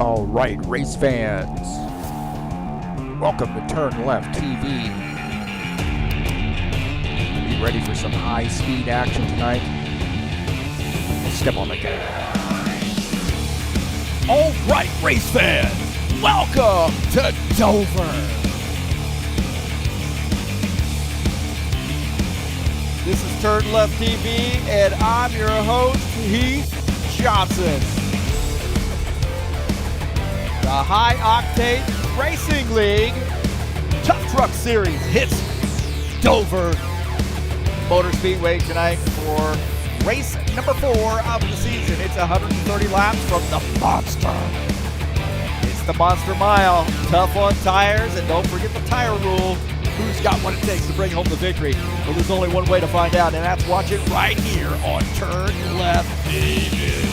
All right, race fans, welcome to TurnLeftTV. Be ready for some high-speed action tonight. Step on the gas. All right, race fans, welcome to Dover. This is TurnLeftTV, and I'm your host, Heath Johnson. The High Octane Racing League Tough Truck Series hits Dover Motor Speedway tonight for race number 4 of the season. It's 130 laps from the Monster. It's the Monster Mile. Tough on tires, and don't forget the tire rule. Who's got what it takes to bring home the victory? Well, there's only one way to find out, and that's watch it right here on TurnLeftTV.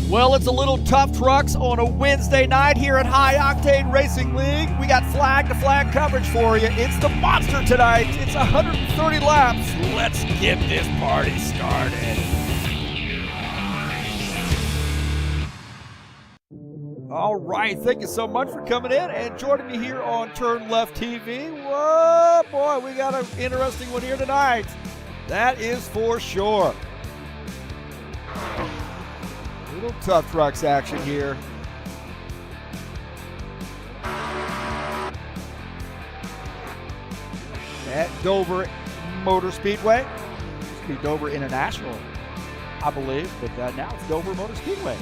Well, it's a little tough trucks on a Wednesday night here at High Octane Racing League. We got flag-to-flag coverage for you. It's the Monster tonight. It's 130 laps. Let's get this party started. All right, thank you so much for coming in and joining me here on TurnLeftTV. Whoa, boy, we got an interesting one here tonight. That is for sure. Little tough trucks action here. At Dover Motor Speedway. Used to be Dover International, I believe, but now it's Dover Motor Speedway.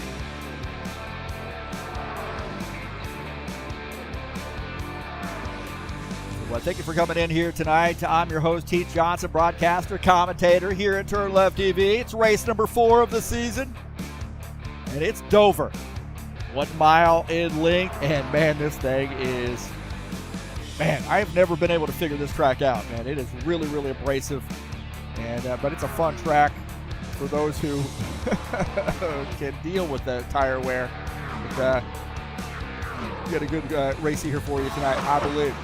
Well, thank you for coming in here tonight. I'm your host, Heath Johnson, broadcaster, commentator here at TurnLeftTV. It's race number 4 of the season. And it's Dover, 1 mile in length, and man, this thing is, man, I have never been able to figure this track out, man. It is really, really abrasive, and but it's a fun track for those who can deal with the tire wear. But, we got a good race here for you tonight, I believe.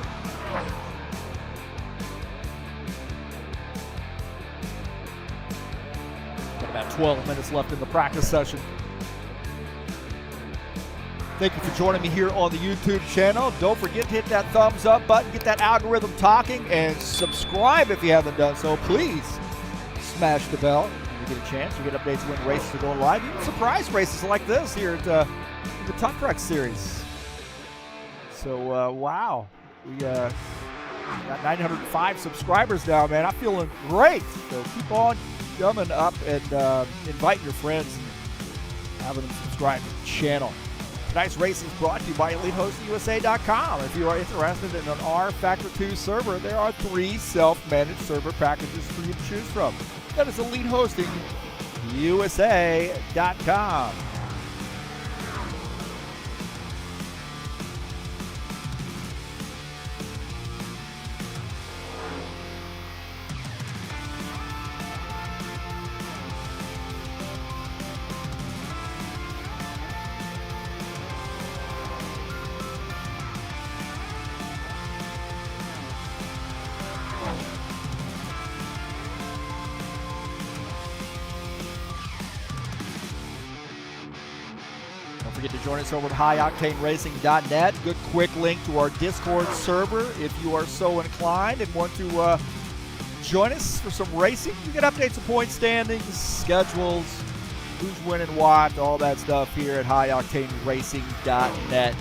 Got about 12 minutes left in the practice session. Thank you for joining me here on the YouTube channel. Don't forget to hit that thumbs up button, get that algorithm talking, and subscribe if you haven't done so. Please smash the bell when you get a chance. You get updates when races are going live. Even surprise races like this here at the Tough Truck Series. So, wow. We got 905 subscribers now, man. I'm feeling great. So keep on coming up and inviting your friends and having them subscribe to the channel. Tonight's race is brought to you by EliteHostingUSA.com. If you are interested in an rFactor 2 server, there are 3 self-managed server packages for you to choose from. That is EliteHostingUSA.com. Don't forget to join us over at highoctaneracing.net. Good quick link to our Discord server if you are so inclined and want to join us for some racing. You get updates of point standings, schedules, who's winning what, all that stuff here at highoctaneracing.net.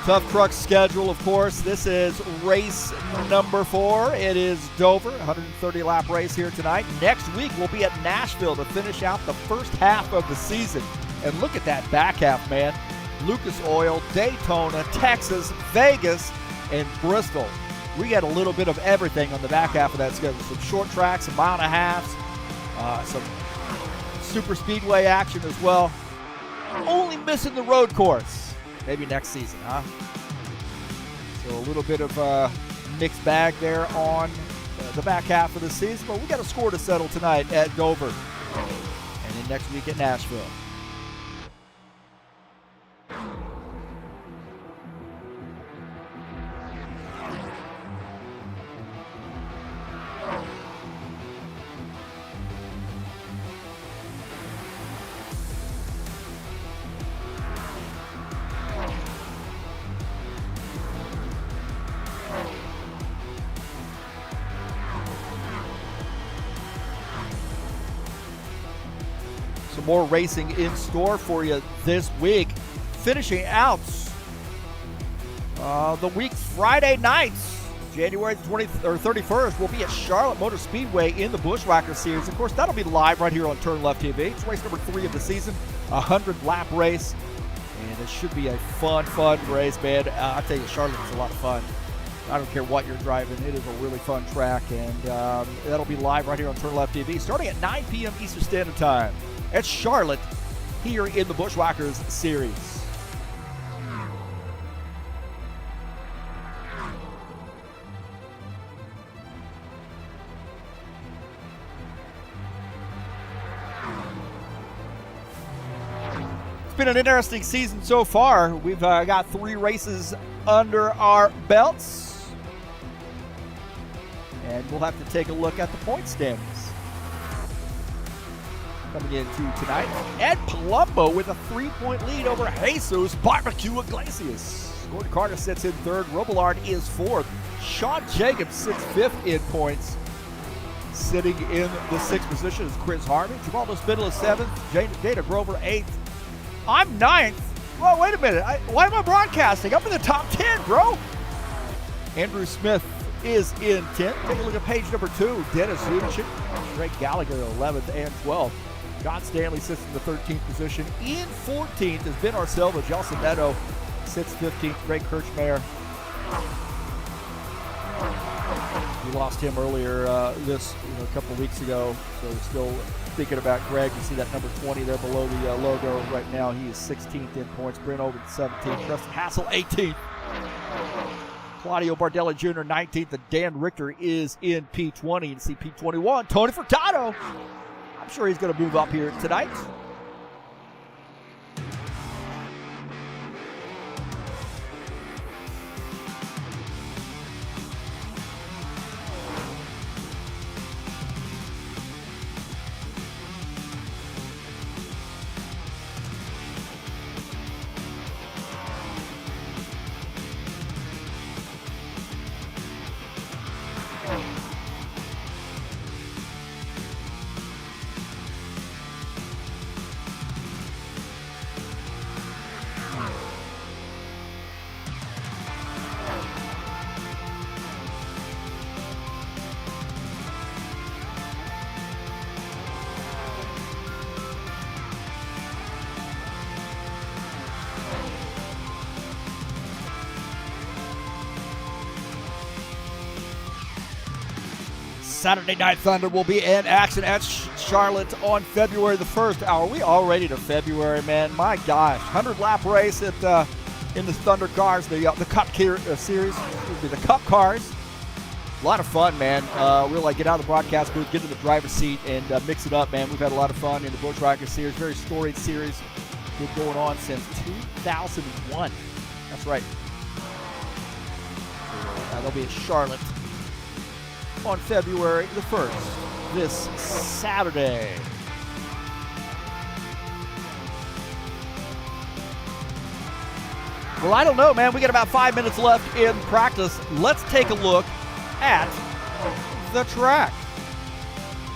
Tough truck schedule, of course. This is race number 4. It is Dover, 130-lap race here tonight. Next week, we'll be at Nashville to finish out the first half of the season. And look at that back half, man. Lucas Oil, Daytona, Texas, Vegas, and Bristol. we got a little bit of everything on the back half of that schedule. Some short tracks, some mile and a halves, some super speedway action as well. Only missing the road course. Maybe next season, huh? So a little bit of a mixed bag there on the back half of the season. But we got a score to settle tonight at Dover. And then next week at Nashville. Some more racing in store for you this week. Finishing out the week Friday nights, January 20th or 31st, will be at Charlotte Motor Speedway in the Bushwhacker Series. Of course, that'll be live right here on TurnLeftTV. It's race number 3 of the season, a 100-lap race, and it should be a fun race, man. I'll tell you, Charlotte is a lot of fun. I don't care what you're driving. It is a really fun track, and that'll be live right here on TurnLeftTV, starting at 9 p.m. Eastern Standard Time at Charlotte here in the Bushwhackers Series. It's been an interesting season so far. We've got 3 races under our belts, and we'll have to take a look at the point standings. Coming into tonight, Ed Palumbo with a 3-point lead over Jesus Barbecue Iglesias. Gordon Carter sits in 3rd. Robillard is 4th. Sean Jacobs sits 5th in points. Sitting in the 6th position is Chris Harvey. Javaldo Spindle is 7th. Dana Grover 8th. I'm 9th. Well, wait a minute. Why am I broadcasting? I'm in the top 10, bro. Andrew Smith is in 10th. Take a look at page number 2. Dennis Udichin. Greg Gallagher 11th and 12th. John Stanley sits in the 13th position. In 14th is Ben Arcelva. Jelson Neto sits 15th. Greg Kirchmeier. We lost him earlier a couple of weeks ago, so we're still thinking about Greg. You see that number 20 there below the logo right now. He is 16th in points. Brent Oven 17th. Preston Hassel 18th. Claudio Bardella Jr. 19th. And Dan Richter is in P20. You see P21. Tony Furtado. I'm sure he's going to move up here tonight. Saturday Night Thunder will be in action at Charlotte on February the 1st. Are we already to February, man? My gosh. 100-lap race at in the Thunder cars, the Cup Series, the Cup cars. A lot of fun, man. We'll get out of the broadcast booth, get to the driver's seat, and mix it up, man. We've had a lot of fun in the Bushwhacker Series. Very storied series. Been going on since 2001. That's right. They'll be at Charlotte on February the 1st, this Saturday. Well, I don't know, man. We got about 5 minutes left in practice. Let's take a look at the track.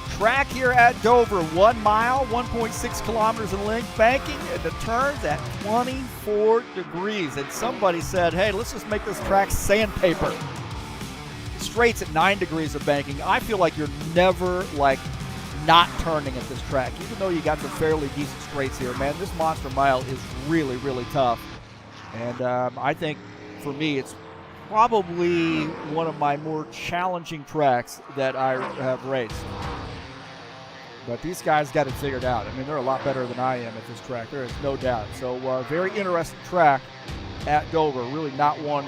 Track here at Dover, 1 mile, 1.6 kilometers in length, banking, and the turns at 24 degrees. And somebody said, hey, let's just make this track sandpaper. Straights at 9 degrees of banking. I feel like you're never not turning at this track, even though you got some fairly decent straights here, man. This monster mile is really, really tough. And I think for me, it's probably one of my more challenging tracks that I have raced. But these guys got it figured out. I mean, they're a lot better than I am at this track. There is no doubt. So very interesting track at Dover. Really not one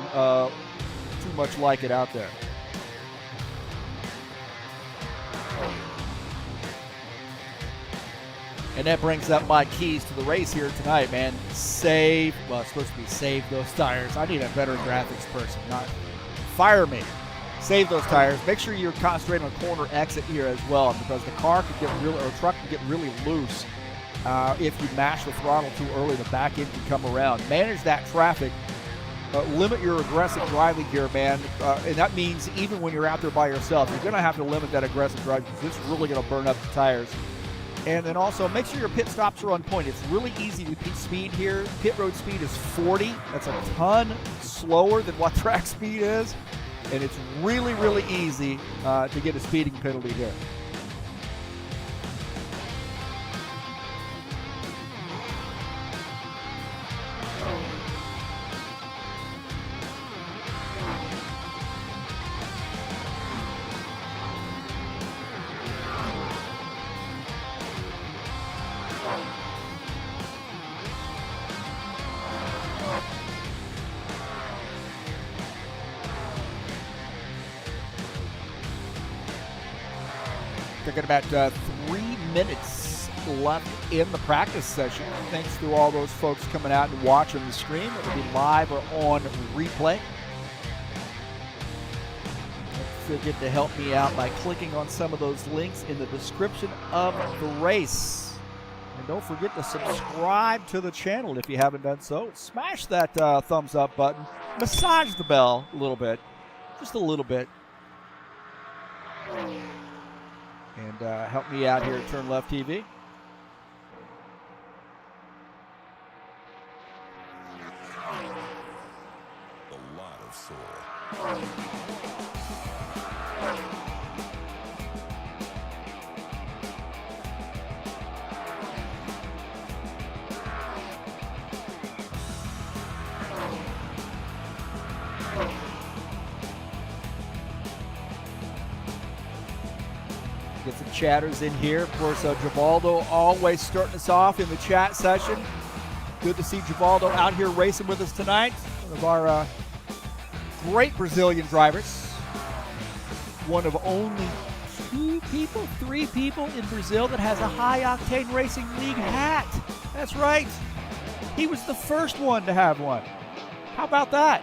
too much like it out there. And that brings up my keys to the race here tonight, man. It's supposed to be save those tires. I need a better graphics person, not fire me. Save those tires. Make sure you're concentrating on corner exit here as well, because the car could get really, or truck could get really loose if you mash the throttle too early. The back end can come around. Manage that traffic. Limit your aggressive driving here, man. And that means even when you're out there by yourself, you're going to have to limit that aggressive driving because it's really going to burn up the tires. And then also make sure your pit stops are on point. It's really easy to beat speed here. Pit road speed is 40. That's a ton slower than what track speed is. And it's really, really easy to get a speeding penalty here. They're got about 3 minutes left in the practice session. Thanks to all those folks coming out and watching the stream. It'll be live or on replay. Don't forget to help me out by clicking on some of those links in the description of the race. And don't forget to subscribe to the channel if you haven't done so. Smash that thumbs up button. Massage the bell a little bit. Just a little bit. And help me out here at TurnLeftTV. A lot of soul. Get some chatters in here. Of course, Givaldo always starting us off in the chat session. Good to see Givaldo out here racing with us tonight. One of our great Brazilian drivers. One of only 3 people in Brazil that has a High Octane Racing League hat. That's right. He was the first one to have one. How about that?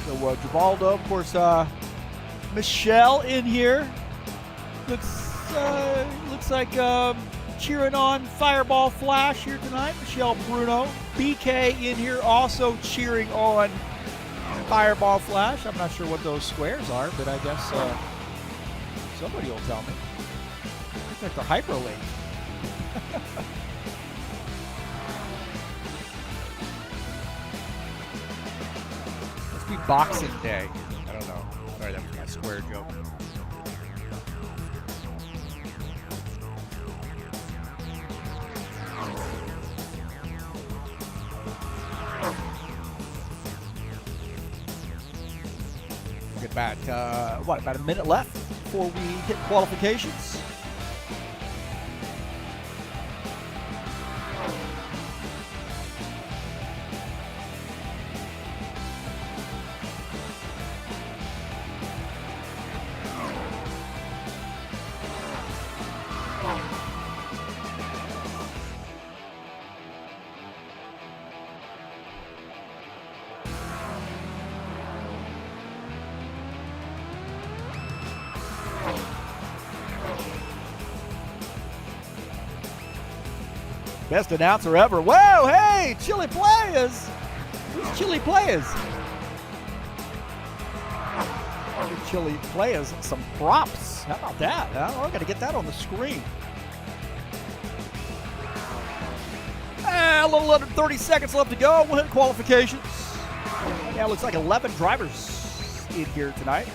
So Givaldo, of course, Michelle in here. Looks like cheering on Fireball Flash here tonight. Michelle Bruno. BK in here also cheering on Fireball Flash. I'm not sure what those squares are, but I guess somebody will tell me. Looks like the hyperlink. Be Boxing Day. I don't know. Sorry, that was my square joke. We've got about a minute left before we hit qualifications. Best announcer ever. Whoa, hey, Chili Players. Who's Chili Players? Give Chili Players some props. How about that? Huh? I'm going to get that on the screen. A little under 30 seconds left to go. We'll hit qualifications. Yeah, looks like 11 drivers in here tonight.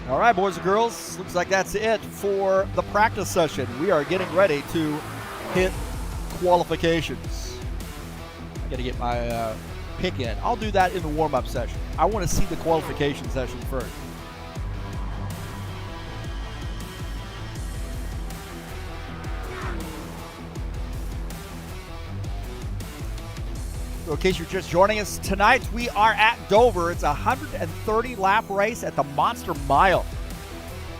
All right, boys and girls, looks like that's it for the practice session. We are getting ready to hit qualifications. I got to get my pick in. I'll do that in the warm-up session. I want to see the qualification session first. So in case you're just joining us tonight, we are at Dover. It's a 130-lap race at the Monster Mile,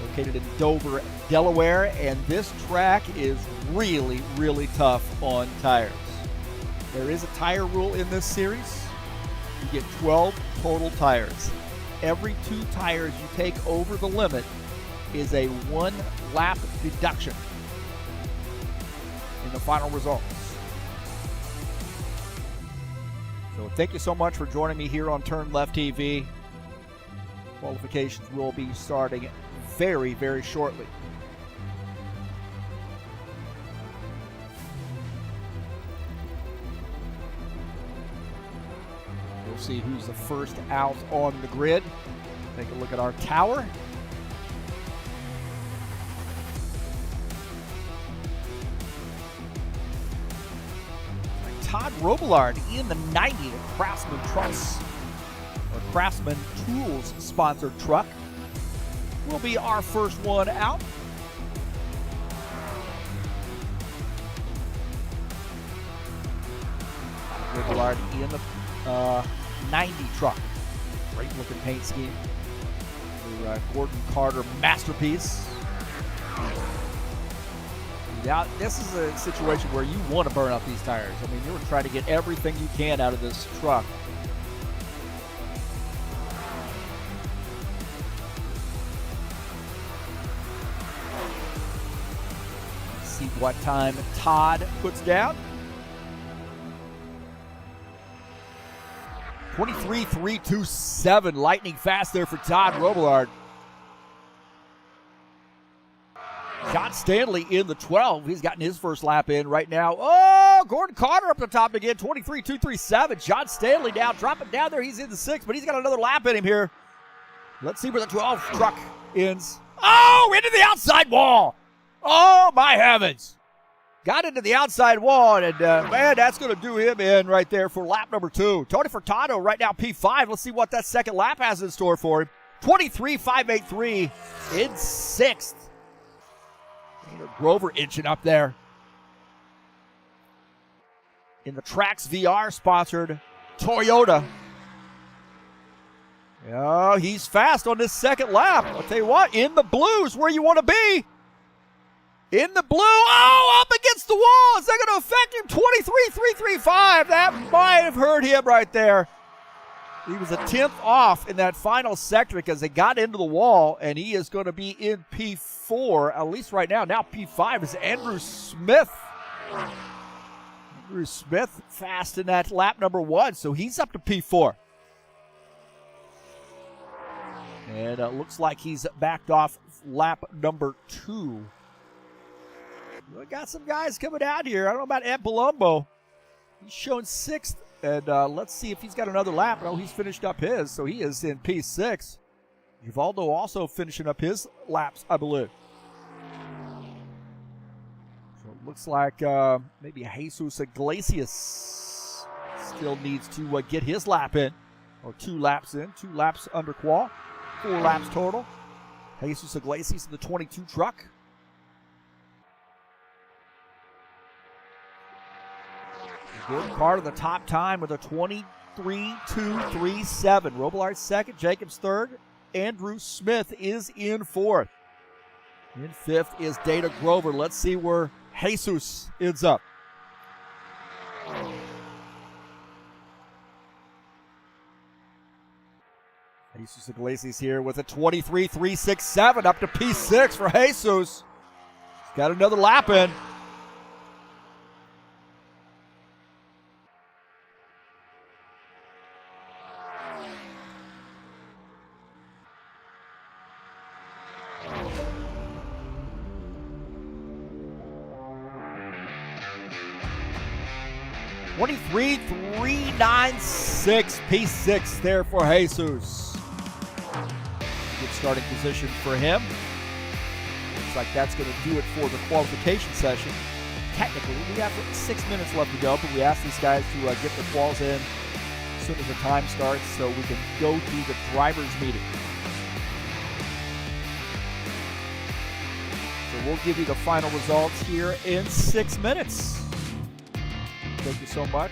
located in Dover, Delaware, and this track is really, really tough on tires. There is a tire rule in this series. You get 12 total tires. Every 2 tires you take over the limit is a 1-lap deduction in the final results. So thank you so much for joining me here on TurnLeftTV. Qualifications will be starting very, very shortly. We'll see who's the first out on the grid. Take a look at our tower. Todd Robillard in the 90, the Craftsman Trucks, or Craftsman Tools sponsored truck, will be our first one out. Robillard in the 90 truck. Great looking paint scheme. The Gordon Carter masterpiece. Now, this is a situation where you want to burn up these tires. I mean, you're trying to get everything you can out of this truck. Let's see what time Todd puts down. 23.327, lightning fast there for Todd Robillard. John Stanley in the 12. He's gotten his first lap in right now. Oh, Gordon Carter up the top again, 23.237. John Stanley now dropping down there. He's in the 6, but he's got another lap in him here. Let's see where the 12 truck ends. Oh, into the outside wall. Oh, my heavens. Got into the outside wall, and man, that's going to do him in right there for lap number 2. Tony Furtado right now P5. Let's see what that second lap has in store for him. 23.583 in 6th. Grover inching up there. In the Trax VR sponsored Toyota. Oh, he's fast on this second lap. I'll tell you what, in the blue is where you want to be. In the blue. Oh, up against the wall. Is that going to affect him? 23.335. That might have hurt him right there. He was a 10th off in that final sector because they got into the wall, and he is going to be in P4, at least right now. Now P5 is Andrew Smith. Andrew Smith fast in that lap number 1, so he's up to P4. And it looks like he's backed off lap number 2. We got some guys coming out here. I don't know about Ed Palumbo. He's showing 6th. And let's see if he's got another lap. No, he's finished up his, so he is in P6. Givaldo also finishing up his laps, I believe. So it looks like maybe Jesus Iglesias still needs to get his lap in, or 2 laps in, 2 laps under qual, 4 laps total. Jesus Iglesias in the 22 truck. Gordon Carter, the top time with a 23.237. Robillard second, Jacobs third. Andrew Smith is in 4th. In 5th is Dana Grover. Let's see where Jesus ends up. Jesus Iglesias here with a 23.367, up to P6 for Jesus. He's got another lap in. 23.396, P6 there for Jesus. Good starting position for him. Looks like that's going to do it for the qualification session. Technically, we have 6 minutes left to go, but we asked these guys to get their quals in as soon as the time starts so we can go through the drivers' meeting. So we'll give you the final results here in 6 minutes. Thank you so much.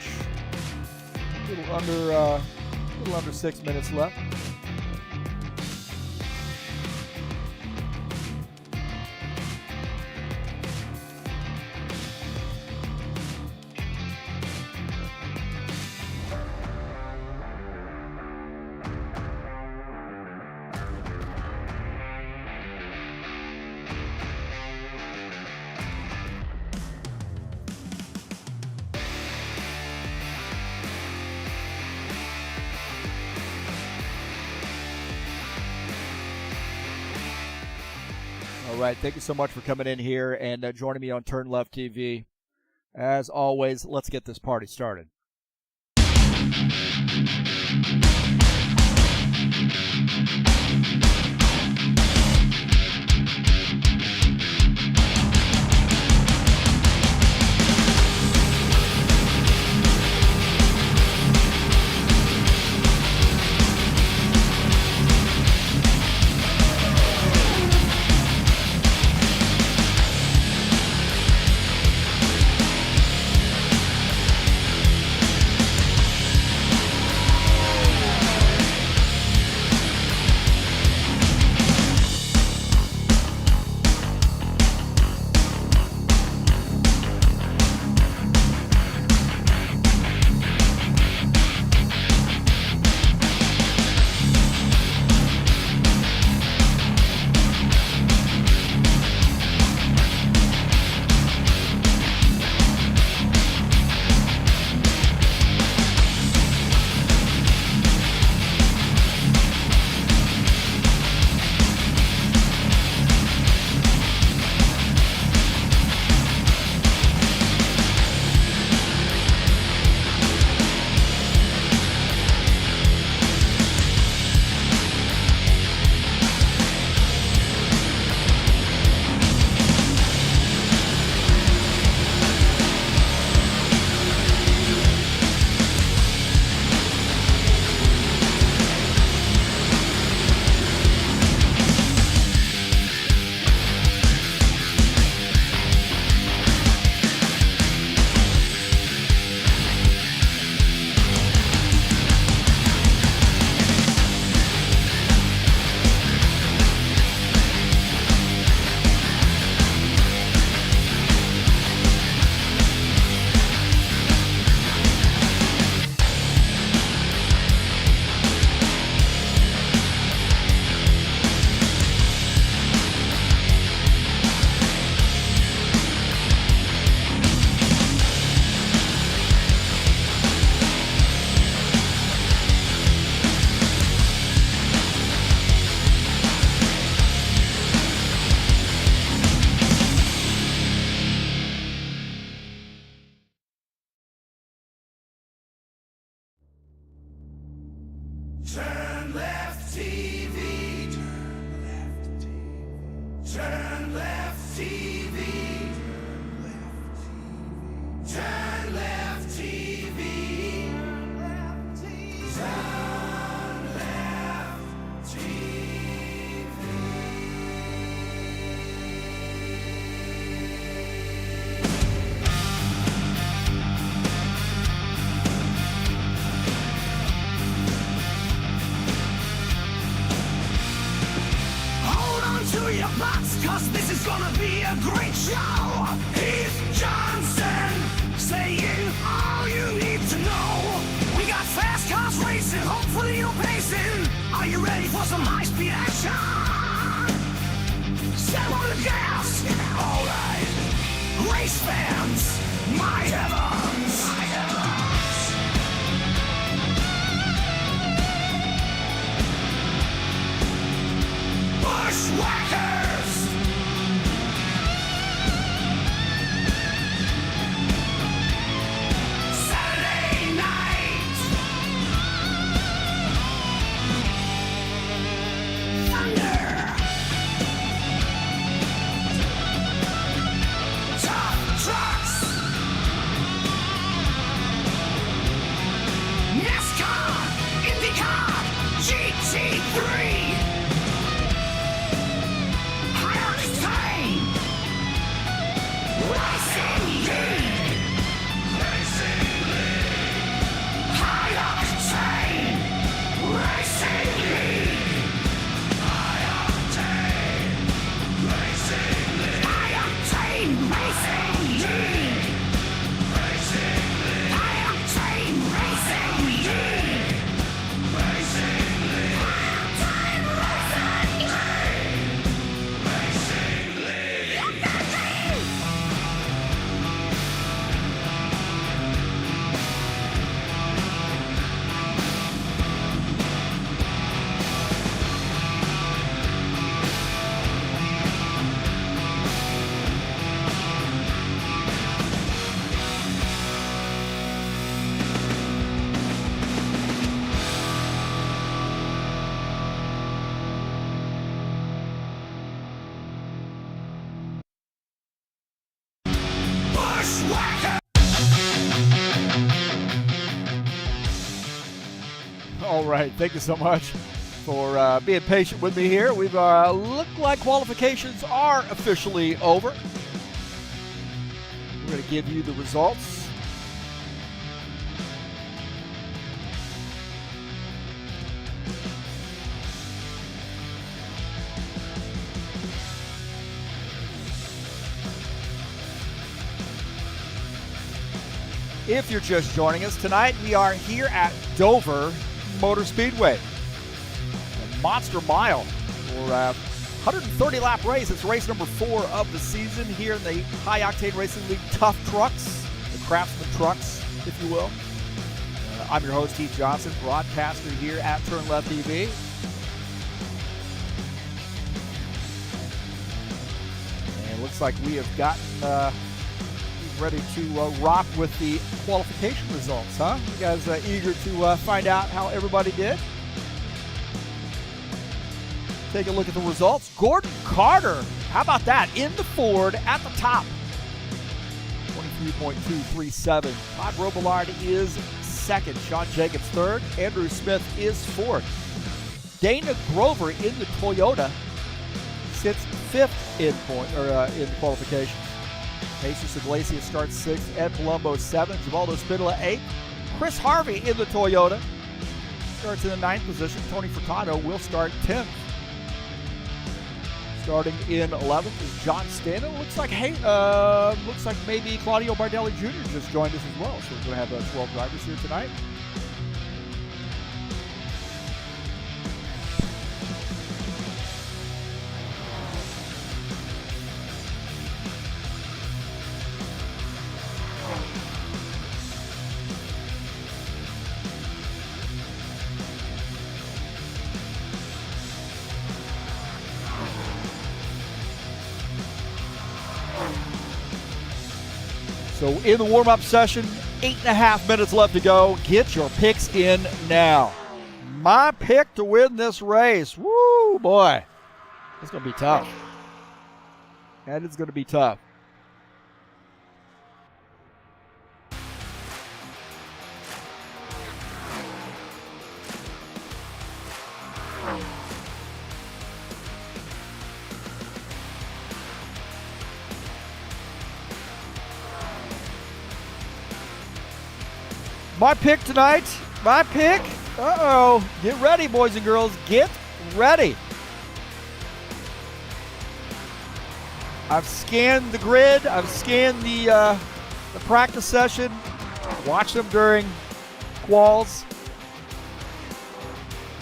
A little under 6 minutes left. All right, thank you so much for coming in here and joining me on TurnLeftTV. As always, let's get this party started. TurnLeftTV. TurnLeftTV. TurnLeftTV. Your butts, cause this is gonna be a great show. Heath Johnson saying all you need to know. We got fast cars racing, hopefully you're pacing. Are you ready for some high-speed action? Step on the gas, alright. Race fans, my heavens, my heavens. Bushwhackers! Saturday All right, thank you so much for being patient with me here. We've looked like qualifications are officially over. We're going to give you the results. If you're just joining us tonight, we are here at Dover Motor Speedway. A monster mile for 130-lap race. It's race number 4 of the season here in the High Octane Racing League Tough Trucks, the Craftsman Trucks, if you will. I'm your host, Heath Johnson, broadcaster here at TurnLeftTV. And it looks like we have gotten ready to rock with the qualification results, huh? You guys eager to find out how everybody did? Take a look at the results. Gordon Carter, how about that? In the Ford at the top. 23.237. Todd Robillard is second. Sean Jacobs third. Andrew Smith is fourth. Dana Grover in the Toyota sits fifth in qualification. Jesus Iglesias starts 6th, Ed Palumbo 7th, Givaldo Spinella 8th. Chris Harvey in the Toyota starts in the 9th position. Tony Furtado will start 10th. Starting in 11th is John Stanton. Looks like maybe Claudio Bardelli Jr. just joined us as well. So we're going to have 12 drivers here tonight. So in the warm-up session, 8.5 minutes left to go. Get your picks in now. My pick to win this race. Woo, boy. It's going to be tough. That is going to be tough. My pick tonight, get ready, boys and girls, get ready. I've scanned the grid, I've scanned the practice session, watched them during quals.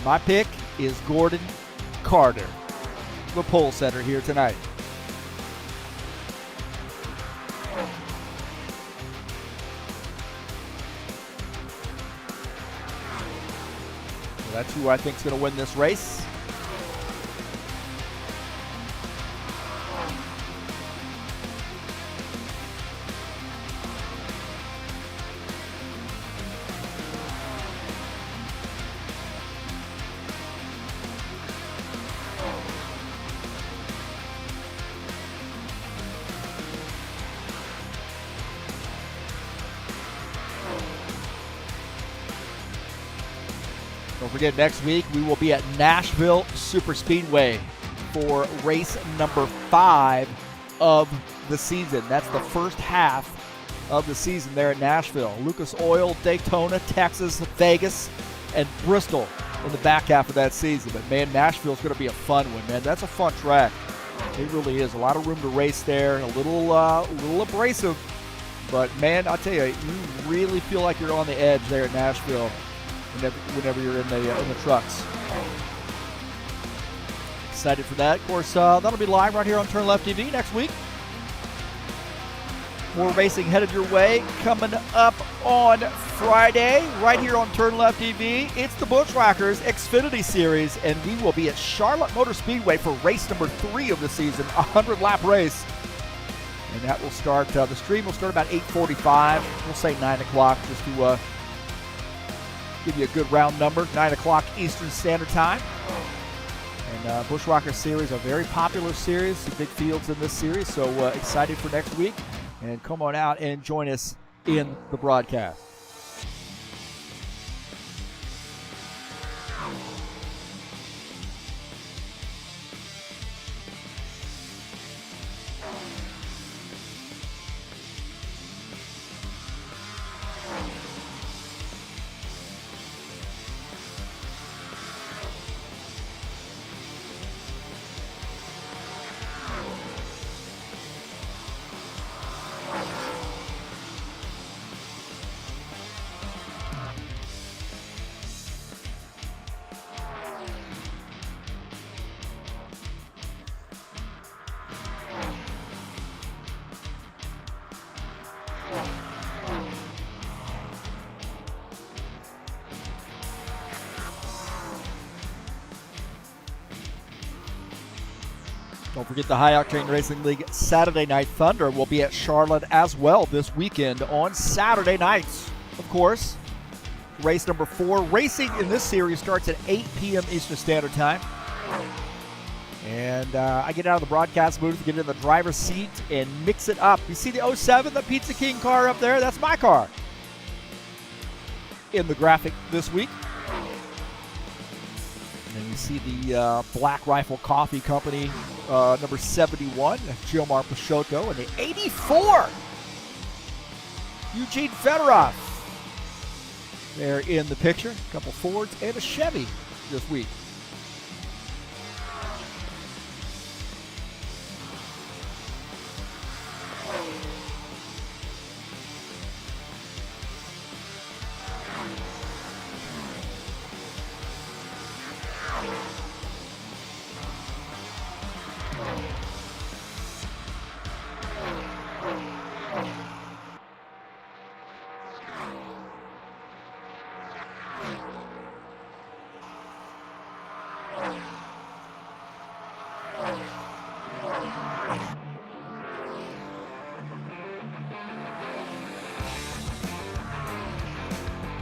My pick is Gordon Carter, the pole setter here tonight. That's who I think is going to win this race. Don't forget, next week we will be at Nashville Super Speedway for race number 5 of the season. That's the first half of the season there at Nashville. Lucas Oil, Daytona, Texas, Vegas, and Bristol in the back half of that season. But man, Nashville's going to be a fun one, man. That's a fun track. It really is. A lot of room to race there. A little abrasive. But man, I'll tell you, you really feel like you're on the edge there at Nashville whenever you're in the trucks. Excited for that. Of course, that'll be live right here on TurnLeftTV next week. More racing headed your way. Coming up on Friday, right here on TurnLeftTV, it's the Bushwhackers Xfinity Series, and we will be at Charlotte Motor Speedway for race number 3 of the season, a 100-lap race. And that will start, the stream will start about 8:45. We'll say 9 o'clock just to give you a good round number, 9 o'clock Eastern Standard Time. And Bushwhacker Series, a very popular series, some big fields in this series, so excited for next week. And come on out and join us in the broadcast. Don't forget the High Octane Racing League Saturday Night Thunder will be at Charlotte as well this weekend on Saturday nights. Of course, race number 4. Racing in this series starts at 8 p.m. Eastern Standard Time. And I get out of the broadcast booth, get in the driver's seat, and mix it up. You see the 07, the Pizza King car up there? That's my car in the graphic this week. And you see the Black Rifle Coffee Company, number 71, Gilmar Peixoto, and the 84, Eugene Fedorov. They're in the picture. A couple Fords and a Chevy this week.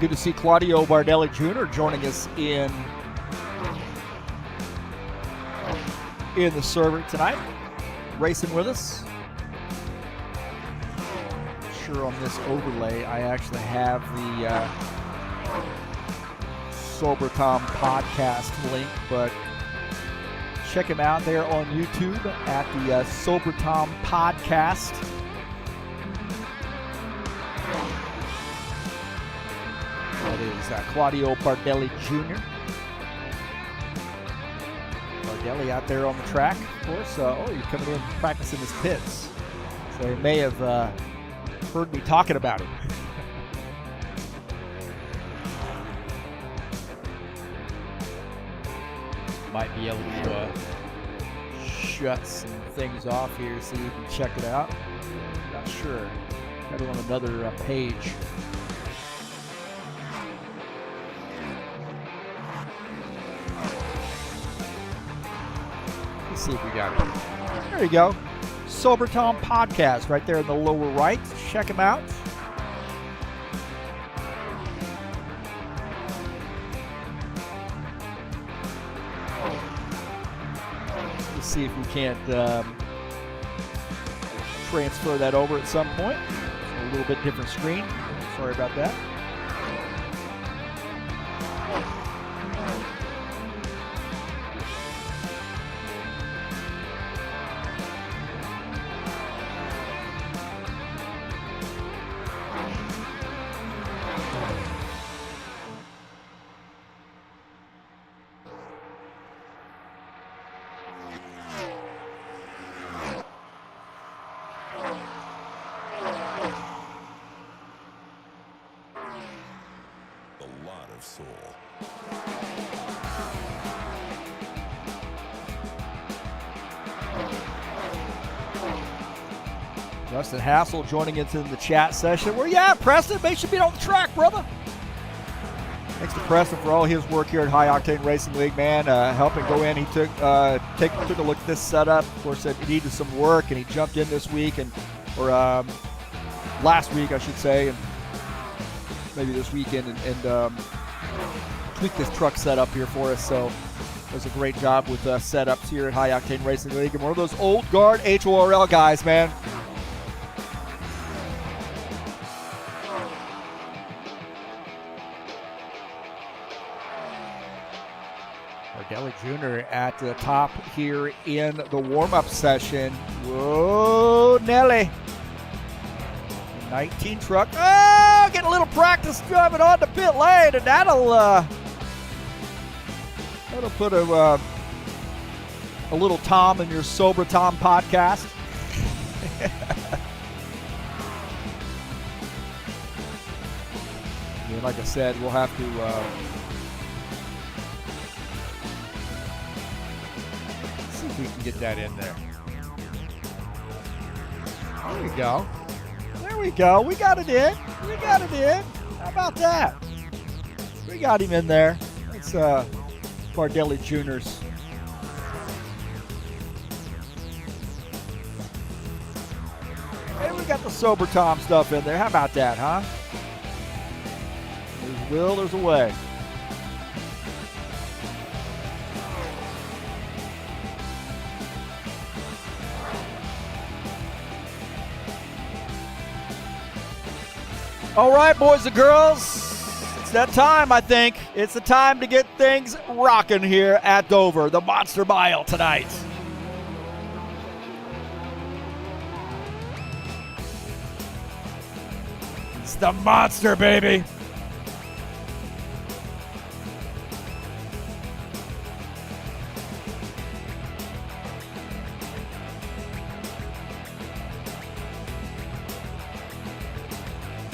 Good to see Claudio Bardelli Jr. joining us in the server tonight, racing with us. Sure, on this overlay, I actually have the Sober Tom podcast link, but check him out there on YouTube at the Sober Tom podcast. That is Claudio Bardelli Jr. Bardelli out there on the track, of course. You're coming in practicing his pits. So he may have heard me talking about it. Might be able to shut some things off here so you can check it out. Not sure. Got it on another page. See if we got it. There you go. Sober Tom podcast right there in the lower right. Check him out. Let's see if we can't transfer that over at some point. A little bit different screen. Sorry about that. Preston Hassel joining us in the chat session. Where you at, Preston? Make sure you be on the track, brother. Thanks to Preston for all his work here at High Octane Racing League, man. Helping go in. He took a look at this setup. Of course, said he needed some work, and he jumped in this week, or last week, I should say, and maybe this weekend, and tweaked this truck setup here for us. So does a great job with setups here at High Octane Racing League. And one of those old guard HORL guys, man. Bardelli Jr. at the top here in the warm-up session. Whoa, Nelly. 19 truck. Oh, getting a little practice driving on the pit lane, and that'll put a little Tom in your Sober Tom podcast. Yeah, like I said, we'll have to see if we can get that in there. There we go. There we go. We got it in. We got it in. How about that? We got him in there. It's Bardelli Jr.'s got the Sober Tom stuff in there. How about that, huh? There's a will, there's a way. All right, boys and girls. It's that time, I think. It's the time to get things rocking here at Dover, the Monster Mile tonight. It's the monster, baby.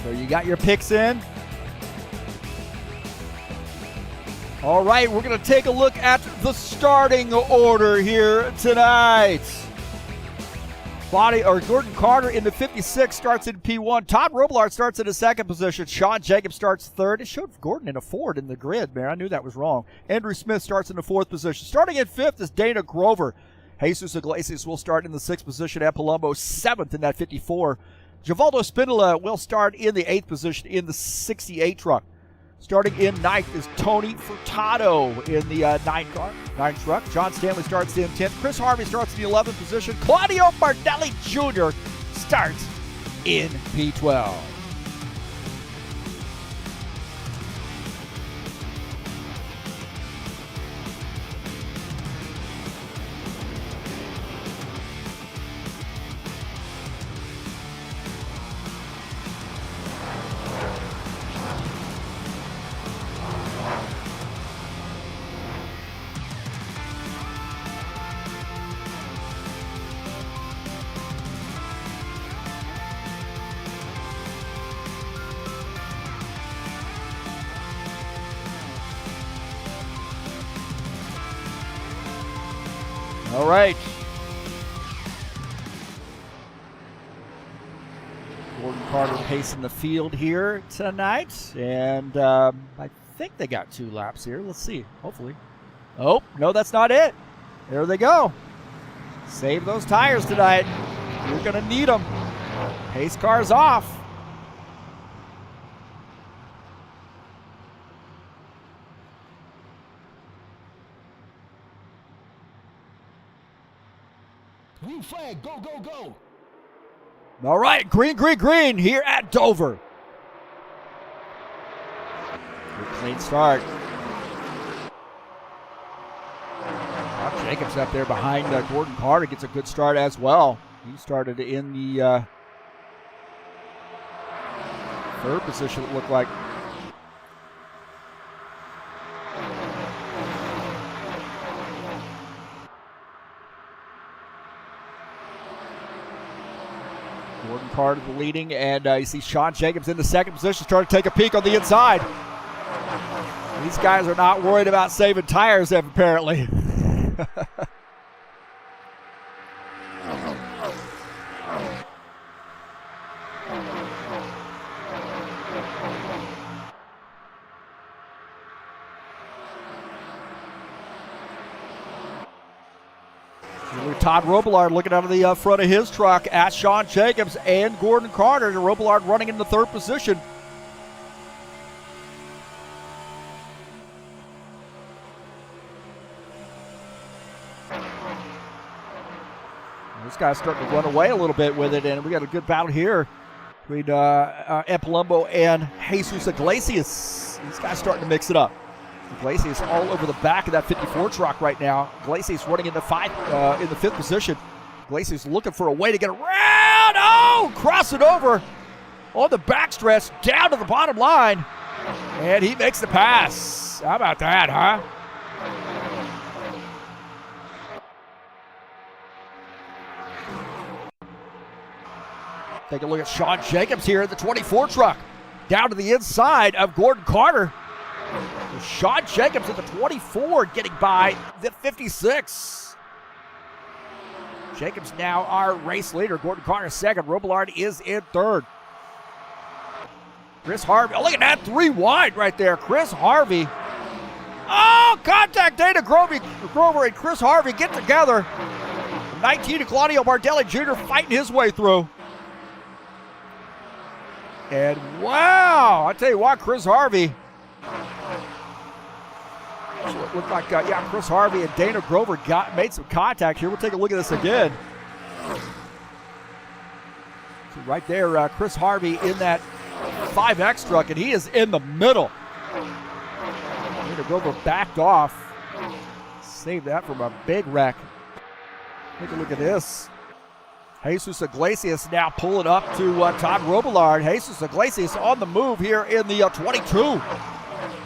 So you got your picks in. All right, we're going to take a look at the starting order here tonight. Gordon Carter in the 56 starts in P1. Todd Robillard starts in the second position. Sean Jacobs starts third. It showed Gordon in a Ford in the grid, man. I knew that was wrong. Andrew Smith starts in the fourth position. Starting in fifth is Dana Grover. Jesus Iglesias will start in the sixth position at Palumbo, seventh in that 54. Givaldo Spindola will start in the eighth position in the 68 truck. Starting in ninth is Tony Furtado in the 9 truck. John Stanley starts in 10th. Chris Harvey starts in the 11th position. Claudio Bardelli Jr. starts in P12. All right. Gordon Carter pacing the field here tonight. And I think they got 2 laps here. Let's see. Hopefully. Oh, no, that's not it. There they go. Save those tires tonight. You're going to need them. Pace car's off. Green flag, go, go, go. All right, green here at Dover. Good clean start. Bob Jacobs up there behind Gordon Carter gets a good start as well. He started in the third position, it looked like. Gordon Carter the leading, and you see Sean Jacobs in the second position, starting to take a peek on the inside. These guys are not worried about saving tires, apparently. Todd Robillard looking out of the front of his truck at Sean Jacobs and Gordon Carter. Robillard running in the third position. This guy's starting to run away a little bit with it, and we got a good battle here between Palumbo and Jesus Iglesias. These guys starting to mix it up. Iglesias all over the back of that 54 truck right now. Iglesias running in the fifth position. Iglesias looking for a way to get around. Oh, cross it over on the backstretch down to the bottom line. And he makes the pass. How about that, huh? Take a look at Sean Jacobs here in the 24 truck. Down to the inside of Gordon Carter. Sean Jacobs at the 24 getting by the 56. Jacobs now our race leader. Gordon Carter second. Robillard is in third. Chris Harvey. Oh, look at that 3 wide right there. Chris Harvey. Oh, contact. Dana Grover and Chris Harvey get together. 19 to Claudio Bardelli Jr. fighting his way through. And wow, I tell you what, Chris Harvey. It looked like, Chris Harvey and Dana Grover made some contact here. We'll take a look at this again. So right there, Chris Harvey in that 5X truck, and he is in the middle. Dana Grover backed off. Saved that from a big wreck. Take a look at this. Jesus Iglesias now pulling up to Todd Robillard. Jesus Iglesias on the move here in the 22.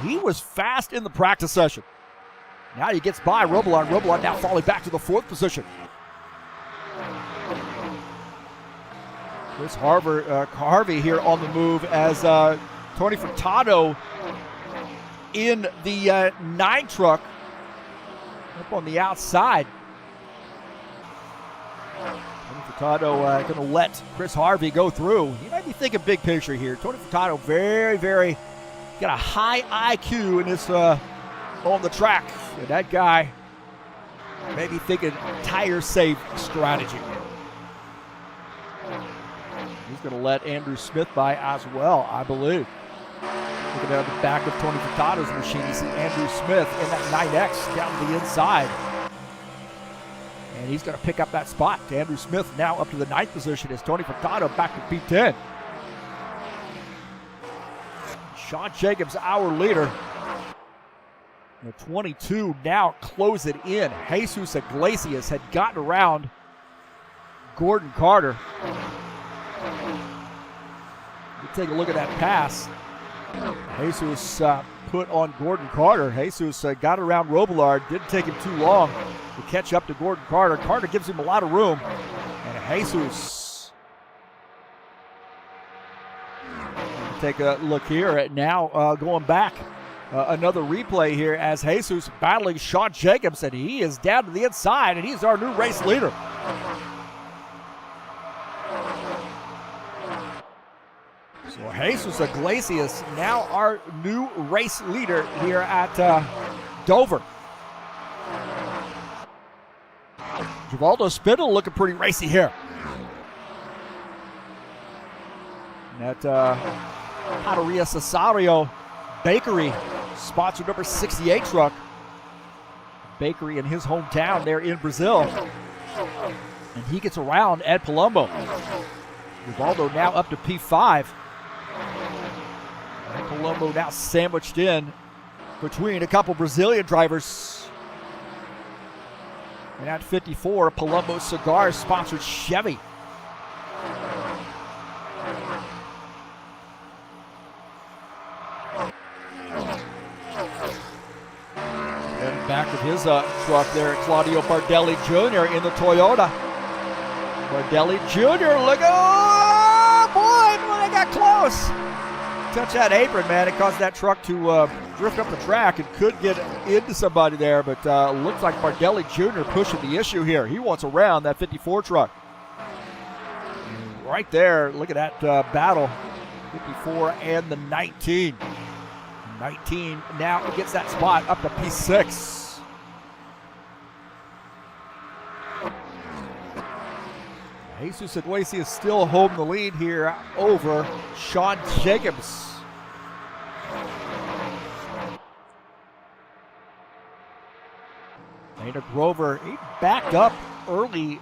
He was fast in the practice session. Now he gets by Robillard. Robillard now falling back to the 4th position. Chris Harvey here on the move as Tony Furtado in the 9 truck up on the outside. Tony Furtado going to let Chris Harvey go through. You might be thinking big picture here. Tony Furtado very, very got a high IQ in this on the track. And that guy may be thinking tire safe strategy. He's going to let Andrew Smith by as well, I believe. Looking at the back of Tony Furtado's machine, you see Andrew Smith in that 9X down the inside. And he's going to pick up that spot. Andrew Smith now up to the 9th position as Tony Furtado back to P10. Sean Jacobs, our leader. The 22 now close it in. Jesus Iglesias had gotten around Gordon Carter. We take a look at that pass. Jesus put on Gordon Carter. Jesus got around Robillard. Didn't take him too long to catch up to Gordon Carter. Carter gives him a lot of room. And Jesus. Take a look here at now going back. Another replay here as Jesus battling Sean Jacobs, and he is down to the inside, and he's our new race leader. So Jesus Iglesias now our new race leader here at Dover. Givaldo Spindle looking pretty racy here. And that Panaria Cesario Bakery sponsored number 68 truck. Bakery in his hometown there in Brazil. And he gets around Ed Palumbo. Givaldo now up to P5. And Palumbo now sandwiched in between a couple Brazilian drivers. And at 54, Palumbo Cigars sponsored Chevy. And back of his truck there, Claudio Bardelli Jr. in the Toyota. Bardelli Jr. look, oh boy, they got close. Touch that apron, man. It caused that truck to drift up the track and could get into somebody there, but looks like Bardelli Jr. pushing the issue here. He wants around that 54 truck. And right there, look at that battle. 54 and the 19. 19 now gets that spot up to P6. Jesus Iglesias still holding the lead here over Sean Jacobs. Dana Grover, he backed up early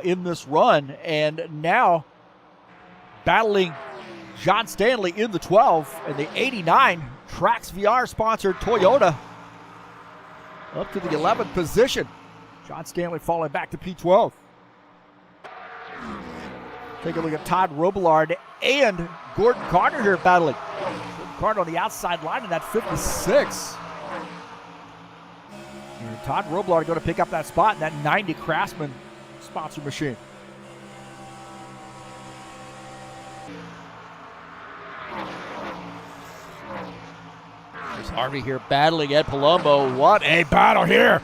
in this run, and now battling John Stanley in the 12 and the 89 Trax VR sponsored Toyota up to the 11th position. John Stanley falling back to P12. Take a look at Todd Robillard and Gordon Carter here battling. Gordon Carter on the outside line in that 56. And Todd Robillard going to pick up that spot in that 90 Craftsman sponsor machine. There's Harvey here battling Ed Palumbo. What a battle here.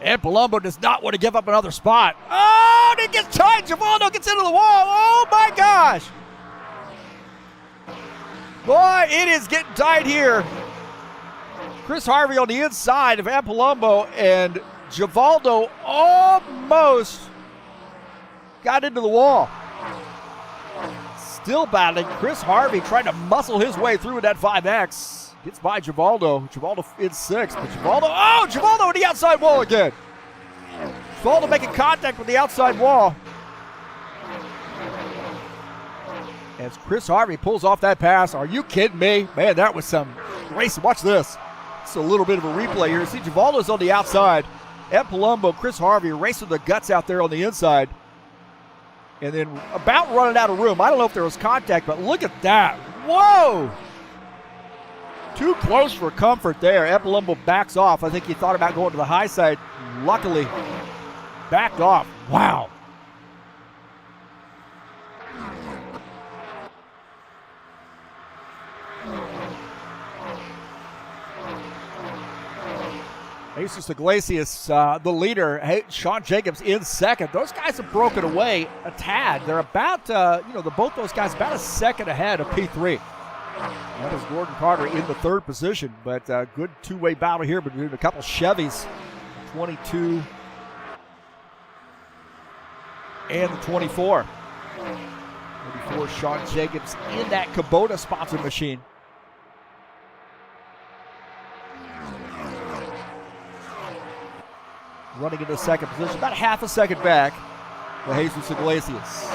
Ed Palumbo does not want to give up another spot. Oh, and it gets tight. Givaldo gets into the wall. Oh, my gosh. Boy, it is getting tight here. Chris Harvey on the inside of Ed Palumbo, and Givaldo almost got into the wall. still battling. Chris Harvey trying to muscle his way through in that 5X. Gets by Givaldo. Givaldo in 6th, but Givaldo in the outside wall again. Givaldo making contact with the outside wall. As Chris Harvey pulls off that pass. Are you kidding me? Man, that was some racing. Watch this. It's a little bit of a replay here. See, Givaldo's on the outside. Ed Palumbo, Chris Harvey racing the guts out there on the inside. And then about running out of room. I don't know if there was contact, but look at that. Whoa! Too close for comfort there. Ed Palumbo backs off. I think he thought about going to the high side. Luckily, backed off. Wow. Jesus Iglesias, the leader. Hey, Sean Jacobs in 2nd. Those guys have broken away a tad. They're about, both those guys about a second ahead of P3. That is Gordon Carter in the 3rd position, but good two-way battle here between a couple Chevys, 22 and the 24. 24, Sean Jacobs in that Kubota sponsored machine. Running into 2nd position, about half a second back for Jesus Iglesias.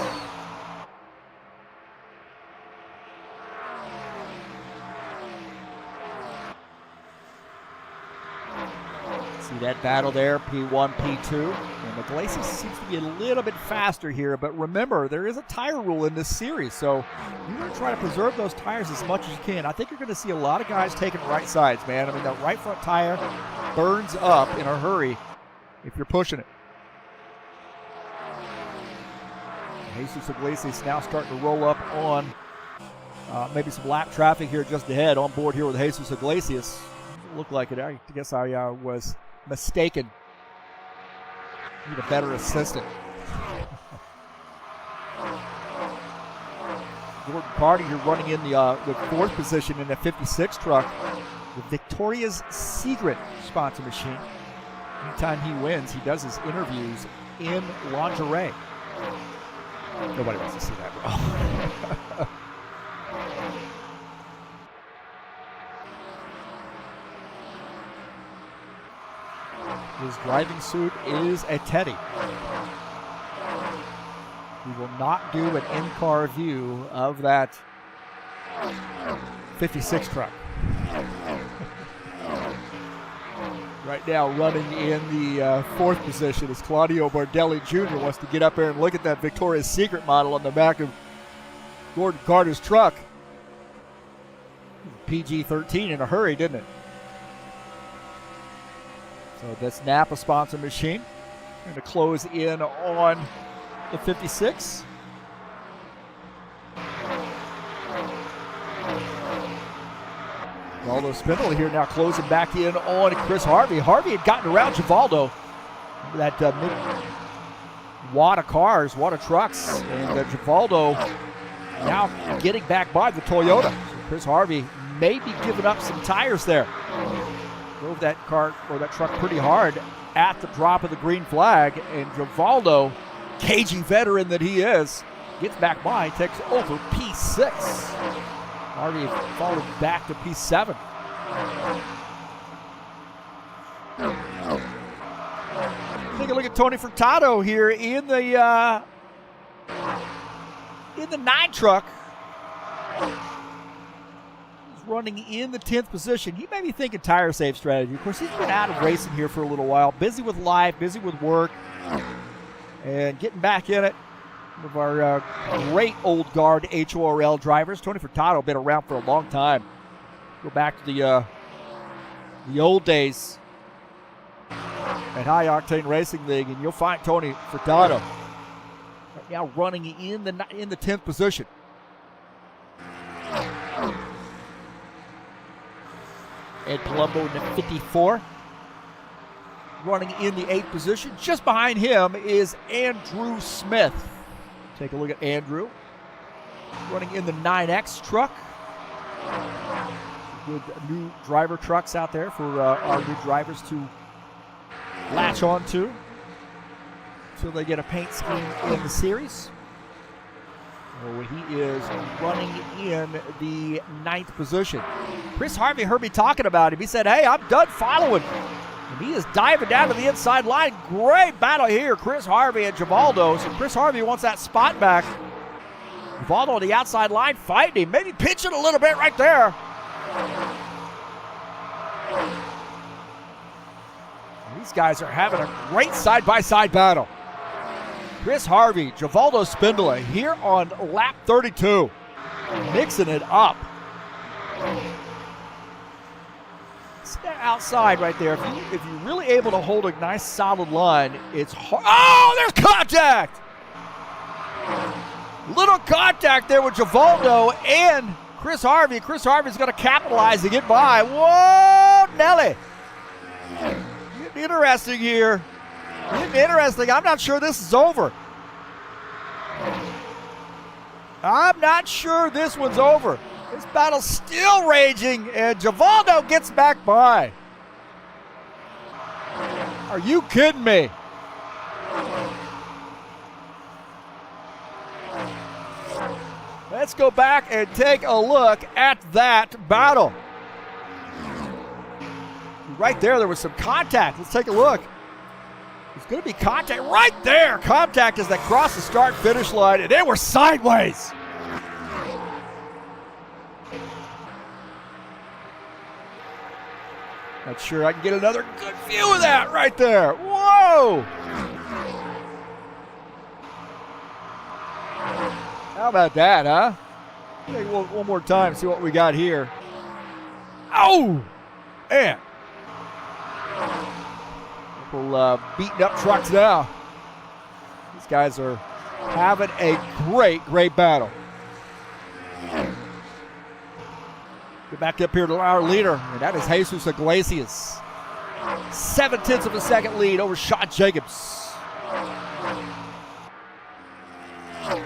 See that battle there, P1, P2. And Iglesias seems to be a little bit faster here, but remember, there is a tire rule in this series, so you're going to try to preserve those tires as much as you can. I think you're going to see a lot of guys taking right sides, man. I mean, that right front tire burns up in a hurry if you're pushing it. Jesus Iglesias now starting to roll up on maybe some lap traffic here just ahead. On board here with Jesus Iglesias. Looked like it. I guess I was mistaken. Need a better assistant. Gordon Carter here running in the 4th position in the 56 truck. The Victoria's Secret sponsor machine. Anytime he wins, he does his interviews in lingerie. Nobody wants to see that, bro. His driving suit is a Teddy. He will not do an in-car view of that 56 truck. Right now running in the 4th position is Claudio Bardelli Jr. wants to get up there and look at that Victoria's Secret model on the back of Gordon Carter's truck. PG-13 in a hurry, didn't it? So that's Napa sponsor machine. Going to close in on the 56. Waldo Spindle here now closing back in on Chris Harvey. Harvey had gotten around Givaldo. That wad of cars, wad of trucks. And Givaldo now getting back by the Toyota. So Chris Harvey may be giving up some tires there. Drove that car or that truck pretty hard at the drop of the green flag. And Givaldo, cagey veteran that he is, gets back by, takes over P6. Harvey fallen back to P7. Take a look at Tony Furtado here in the 9 truck. He's running in the 10th position. He may be thinking tire save strategy. Of course, he's been out of racing here for a little while. Busy with life, busy with work, and getting back in it. One of our great old guard HORL drivers. Tony Furtado been around for a long time. Go back to the old days at High Octane Racing League, and you'll find Tony Furtado right now running in the 10th position. Ed Palumbo in the 54. Running in the 8th position. Just behind him is Andrew Smith. Take a look at Andrew. Running in the 9X truck. Good new driver trucks out there for our new drivers to latch on to until they get a paint scheme in the series. So he is running in the 9th position. Chris Harvey heard me talking about him. He said, hey, I'm done following. And he is diving down to the inside line. Great battle here, Chris Harvey and Givaldo. So Chris Harvey wants that spot back. Givaldo on the outside line fighting him. Maybe pitching a little bit right there. These guys are having a great side-by-side battle. Chris Harvey, Givaldo Spindola here on lap 32. Mixing it up. Stay outside right there. If you're really able to hold a nice solid line, it's hard. Oh, there's contact! Little contact there with Givaldo and Chris Harvey. Chris Harvey's going to capitalize to get by. Whoa, Nelly. Getting interesting here. Interesting. I'm not sure this is over. I'm not sure this one's over. This battle's still raging, and Givaldo gets back by. Are you kidding me? Let's go back and take a look at that battle. Right there was some contact. Let's take a look. There's going to be contact right there. Contact as they cross the start-finish line, and they were sideways. Not sure I can get another good view of that right there. Whoa! How about that, huh? Take one more time, see what we got here. Oh! Man. Couple beating up trucks now. These guys are having a great battle. Get back up here to our leader, and that is Jesus Iglesias. 0.7 of a second lead over Sean Jacobs. I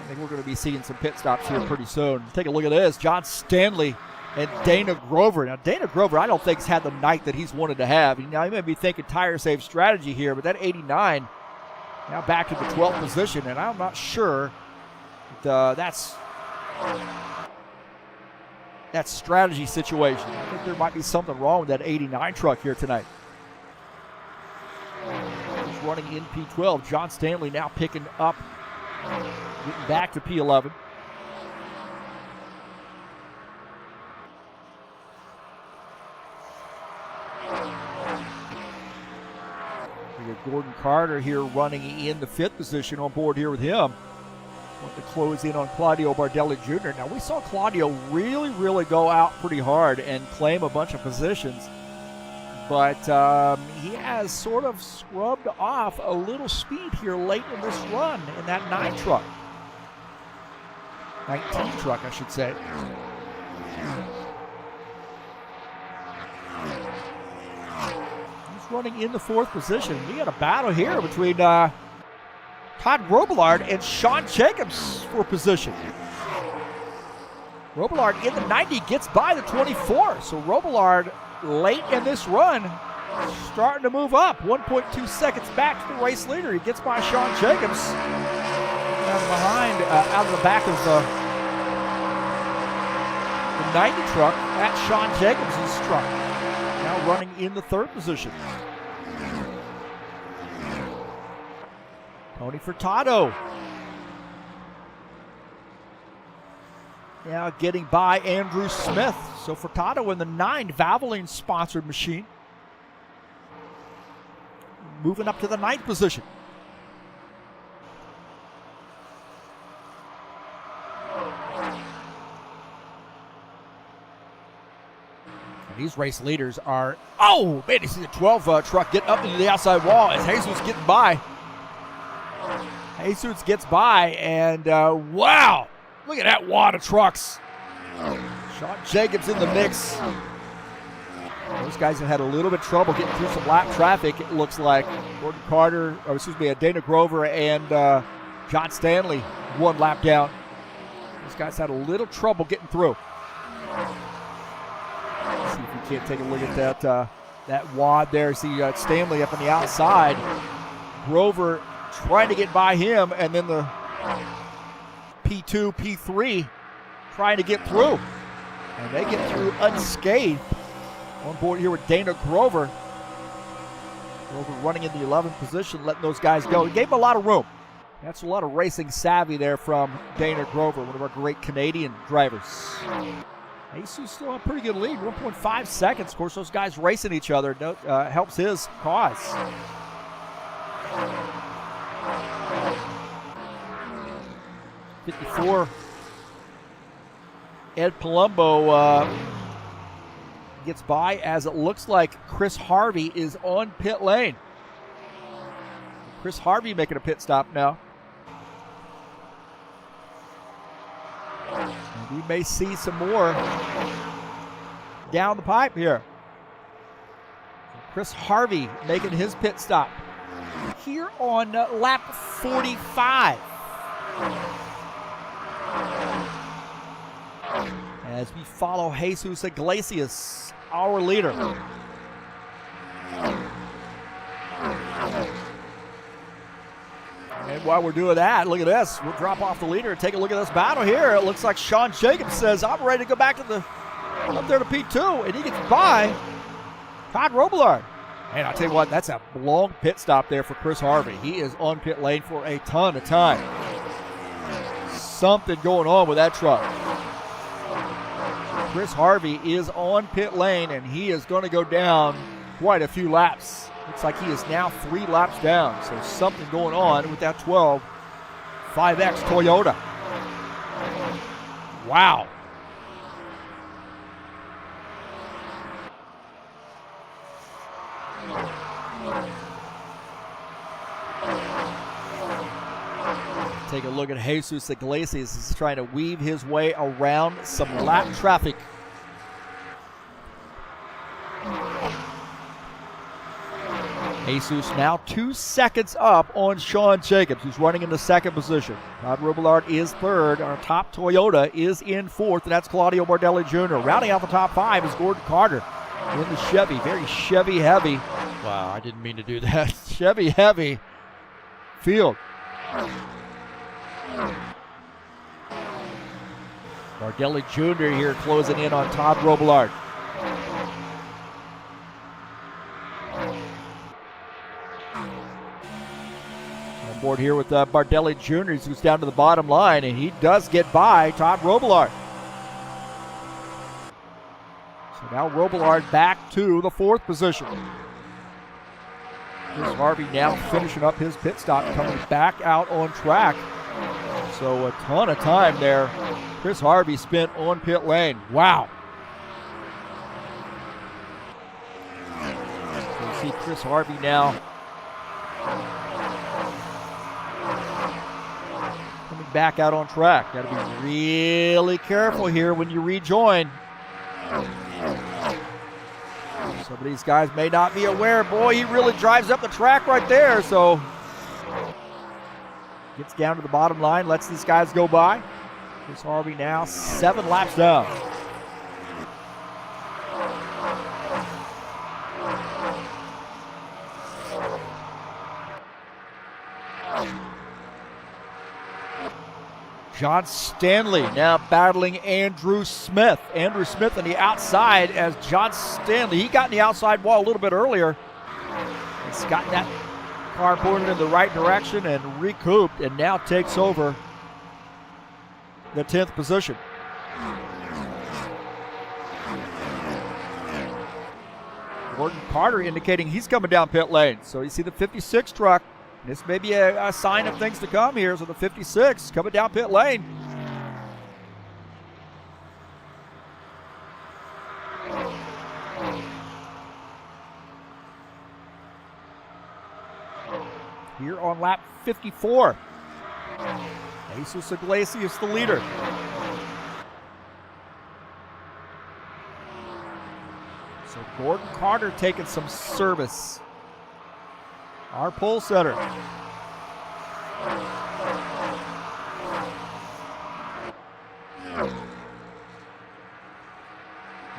think we're going to be seeing some pit stops here pretty soon. Take a look at this. John Stanley and Dana Grover. Now, Dana Grover, I don't think has had the night that he's wanted to have. Now, he may be thinking tire save strategy here, but that 89 now back to the 12th position, and I'm not sure that's strategy situation. I think there might be something wrong with that 89 truck here tonight. He's running in P12. John Stanley now picking up, getting back to P11. We got Gordon Carter here running in the 5th position on board here with him. Want to close in on Claudio Bardelli Jr. Now, we saw Claudio really go out pretty hard and claim a bunch of positions, but he has sort of scrubbed off a little speed here late in this run in that 19 truck, I should say. He's running in the 4th position. We got a battle here between Todd Robillard and Sean Jacobs for position. Robillard in the 90 gets by the 24. So Robillard late in this run starting to move up. 1.2 seconds back to the race leader. He gets by Sean Jacobs. Out of the back of the 90 truck, that's Sean Jacobs' truck. Now running in the 3rd position. Tony Furtado now getting by Andrew Smith. So Furtado in the 9 Valvoline sponsored machine. Moving up to the 9th position. And these race leaders are, oh man, you see the 12 truck getting up into the outside wall as Jesus getting by. Jesus gets by, and wow, look at that wad of trucks. Sean Jacobs in the mix. Those guys have had a little bit of trouble getting through some lap traffic, it looks like. Gordon Carter, Dana Grover and John Stanley 1 lap down. Those guys had a little trouble getting through. Let's see if you can't take a look at that wad there. See Stanley up on the outside. Grover trying to get by him, and then the P2, P3 trying to get through. And they get through unscathed. On board here with Dana Grover. Grover running in the 11th position, letting those guys go. He gave them a lot of room. That's a lot of racing savvy there from Dana Grover, one of our great Canadian drivers. Jesus still a pretty good lead, 1.5 seconds. Of course, those guys racing each other helps his cause. '54. Ed Palumbo gets by as it looks like Chris Harvey is on pit lane. Chris Harvey making a pit stop now. And we may see some more down the pipe here. Chris Harvey making his pit stop here on lap 45. As we follow Jesus Iglesias, our leader. And while we're doing that, look at this. We'll drop off the leader and take a look at this battle here. It looks like Sean Jacobs says, I'm ready to go back to up there to P2, and he gets by Todd Robillard. And I'll tell you what, that's a long pit stop there for Chris Harvey. He is on pit lane for a ton of time. Something going on with that truck. Chris Harvey is on pit lane, and he is going to go down quite a few laps. Looks like he is now 3 laps down. So something going on with that 12 5X Toyota. Wow. Take a look at Jesus Iglesias. He's trying to weave his way around some lap traffic. Jesus now 2 seconds up on Sean Jacobs, who's running in the 2nd position. Todd Robillard is 3rd. Our top Toyota is in 4th, and that's Claudio Bardelli Jr. Rounding out the top 5 is Gordon Carter in the Chevy. Very Chevy heavy. Wow, I didn't mean to do that. Chevy heavy field. Bardelli Jr. here closing in on Todd Robillard. On board here with Bardelli Jr. who's down to the bottom line, and he does get by Todd Robillard. So now Robillard back to the 4th position. Chris Harvey now finishing up his pit stop, coming back out on track. So a ton of time there. Chris Harvey spent on pit lane. Wow. So you see Chris Harvey now coming back out on track. Got to be really careful here when you rejoin. Some of these guys may not be aware. Boy, he really drives up the track right there. So gets down to the bottom line, lets these guys go by. Chris Harvey now 7 laps down. John Stanley now battling Andrew Smith. Andrew Smith on the outside as John Stanley. He got in the outside wall a little bit earlier. He's gotten that car pointed in the right direction and recouped, and now takes over the 10th position. Gordon Carter indicating he's coming down pit lane. So you see the 56 truck. This may be a sign of things to come here. So the 56 coming down pit lane. Here on lap 54. Jesus Iglesias the leader. So Gordon Carter taking some service. Our pole setter.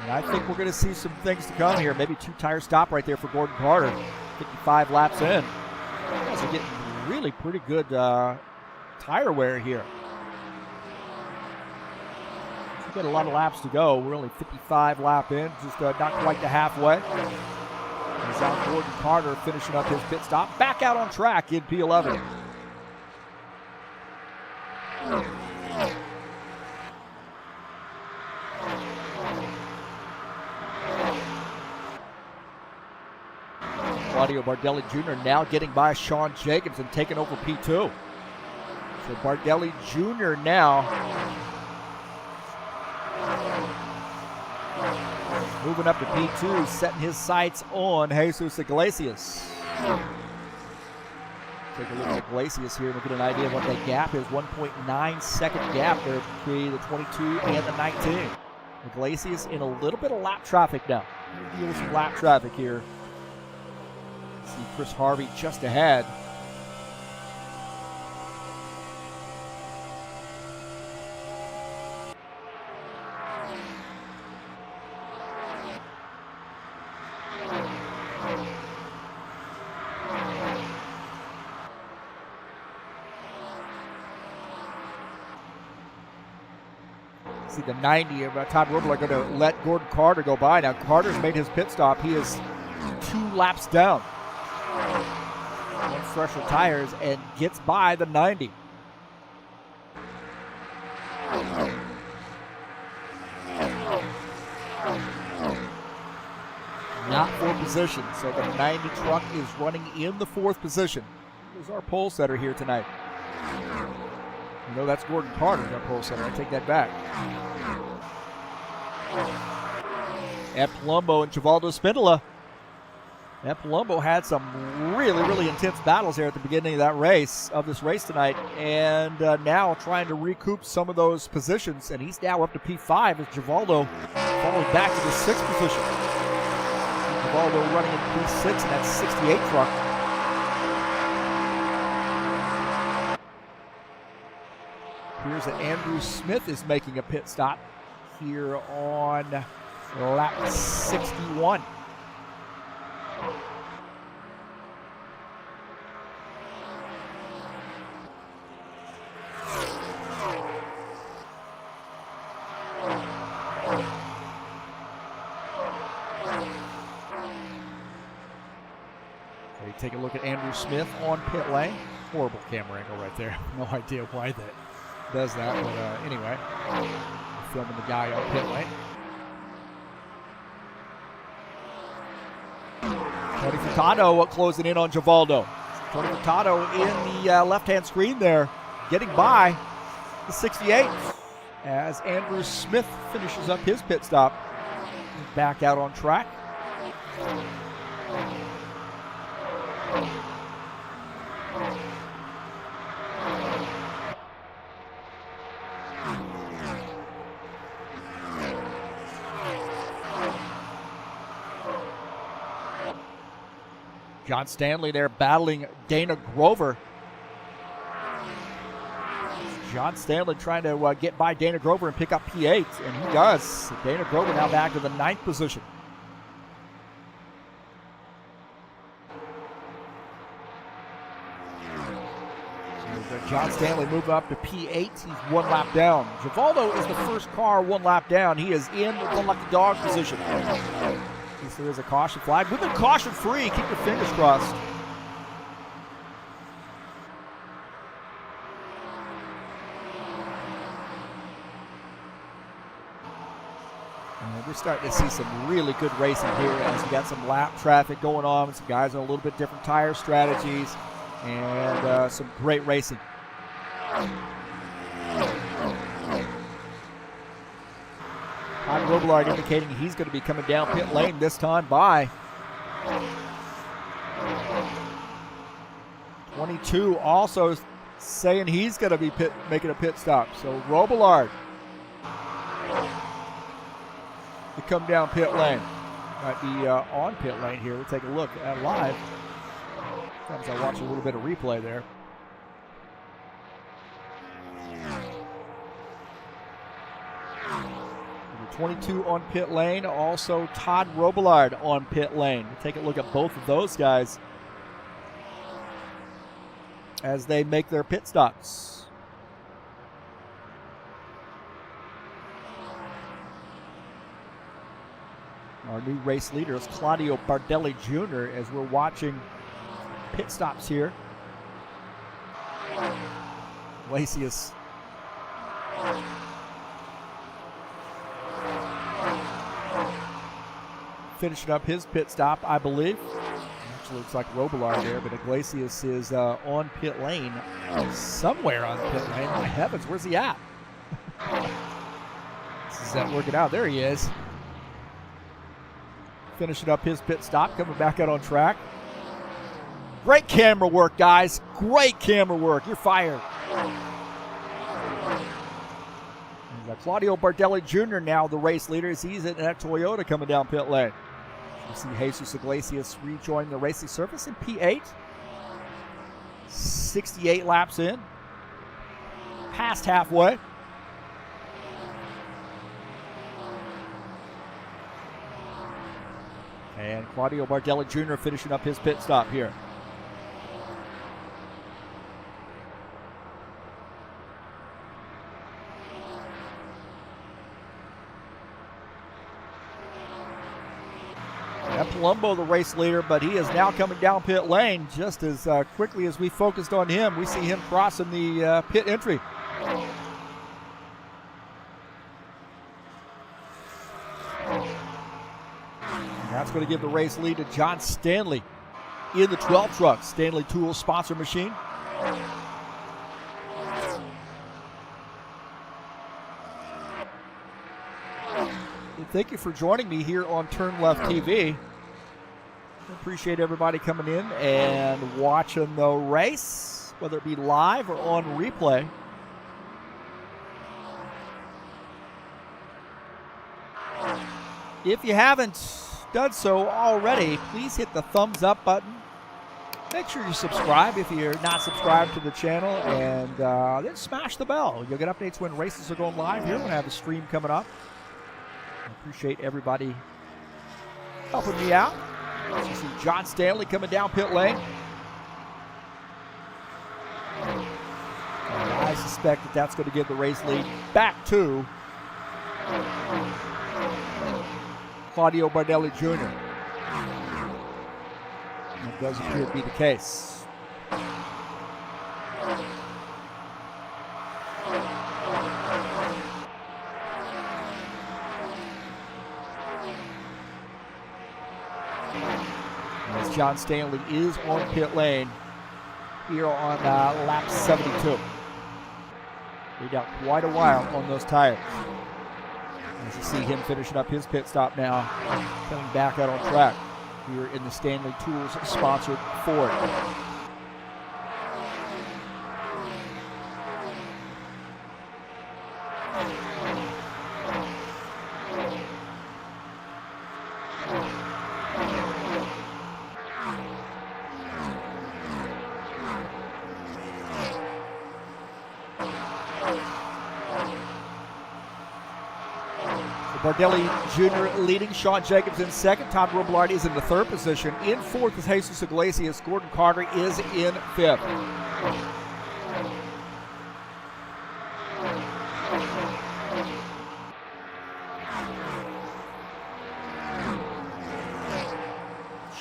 And I think we're going to see some things to come here. Maybe 2-tire stop right there for Gordon Carter. 55 laps in. Guys are getting really pretty good tire wear here. We've got a lot of laps to go. We're only 55 lap in, just not quite to halfway. As out Gordon Carter finishing up his pit stop. Back out on track in P11. Claudio Bardelli Jr. now getting by Sean Jacobs and taking over P2. So Bardelli Jr. now moving up to P2, setting his sights on Jesus Iglesias. Take a look at Iglesias here and we'll get an idea of what that gap is. 1.9 second gap there between the 22 and the 19. Iglesias in a little bit of lap traffic now. We'll deal with some lap traffic here. See Chris Harvey just ahead. See the 90 of Todd Robler going to let Gordon Carter go by. Now Carter's made his pit stop. He is 2 laps down on fresher tires and gets by the 90. Not for position, so the 90 truck is running in the 4th position. Here's our pole setter here tonight. You know that's Gordon Carter, our pole setter. I take that back. At Palumbo and Givaldo Spindola. At Palumbo had some really intense battles here at the beginning of this race tonight, and now trying to recoup some of those positions, and he's now up to P5 as Givaldo falling back to the 6th position. Givaldo running in P6 in that 68 truck. Here's that Andrew Smith is making a pit stop here on lap 61. Okay, take a look at Andrew Smith on pit lane. Horrible camera angle right there. No idea why that does that, but anyway, filming the guy on pit lane. Tony Furtado closing in on Givaldo. Tony Furtado in the left-hand screen there, getting by the 68 as Andrew Smith finishes up his pit stop. Back out on track. John Stanley there battling Dana Grover. John Stanley trying to get by Dana Grover and pick up P8, and he does. Dana Grover now back to the 9th position. So John Stanley moving up to P8. He's 1 lap down. Givaldo is the first car 1 lap down. He is in the lucky dog position. There is a caution flag. We've been caution free. Keep your fingers crossed. And we're starting to see some really good racing here as we got some lap traffic going on. Some guys on a little bit different tire strategies and some great racing. Todd Robillard indicating he's going to be coming down pit lane this time by 22, also saying he's going to be making a pit stop. So Robillard to come down pit lane. Might be on pit lane here. We'll take a look at live. Sometimes I watch a little bit of replay there. 22 on pit lane, also Todd Robillard on pit lane. We'll take a look at both of those guys as they make their pit stops. Our new race leader is Claudio Bardelli Jr. as we're watching pit stops here. Iglesias finishing up his pit stop, I believe. Actually looks like Robillard there, but Iglesias is on pit lane. Somewhere on pit lane. My heavens, where's he at? This is that working out. There he is. Finishing up his pit stop, coming back out on track. Great camera work, guys. Great camera work. You're fired. Claudio Bardelli Jr. now the race leader as he's in that Toyota coming down pit lane. You see Jesus Iglesias rejoin the racing surface in P8. 68 laps in. Past halfway. And Claudio Bardelli Jr. finishing up his pit stop here. Palumbo, the race leader, but he is now coming down pit lane just as quickly as we focused on him. We see him crossing the pit entry. And that's going to give the race lead to John Stanley in the 12 truck. Stanley Tools sponsor machine. Thank you for joining me here on TurnLeftTV. Appreciate everybody coming in and watching the race, whether it be live or on replay. If you haven't done so already, please hit the thumbs up button. Make sure you subscribe if you're not subscribed to the channel, and then smash the bell. You'll get updates when races are going live here. We're going to have a stream coming up. I appreciate everybody helping me out. You see John Stanley coming down pit lane. And I suspect that that's going to give the race lead back to Claudio Bardelli Jr. That does appear to be the case. As John Stanley is on pit lane here on lap 72. They got quite a while on those tires. As you see him finishing up his pit stop now, coming back out on track here in the Stanley Tools sponsored Ford. Bardelli Jr. leading, Sean Jacobs in second, Todd Robillard is in the third position. In fourth is Jesus Iglesias. Gordon Carter is in fifth.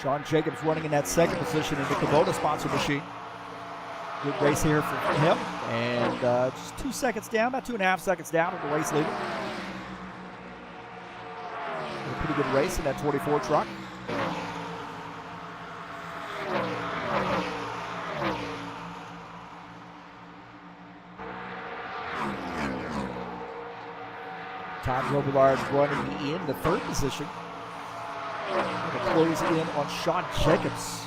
Sean Jacobs running in that second position in the Kubota sponsor machine. Good race here for him. And just 2 seconds down, about 2.5 seconds down of the race leader. A pretty good race in that 24 truck. Todd Robillard running in the third position. Going to close in on Sean Jacobs.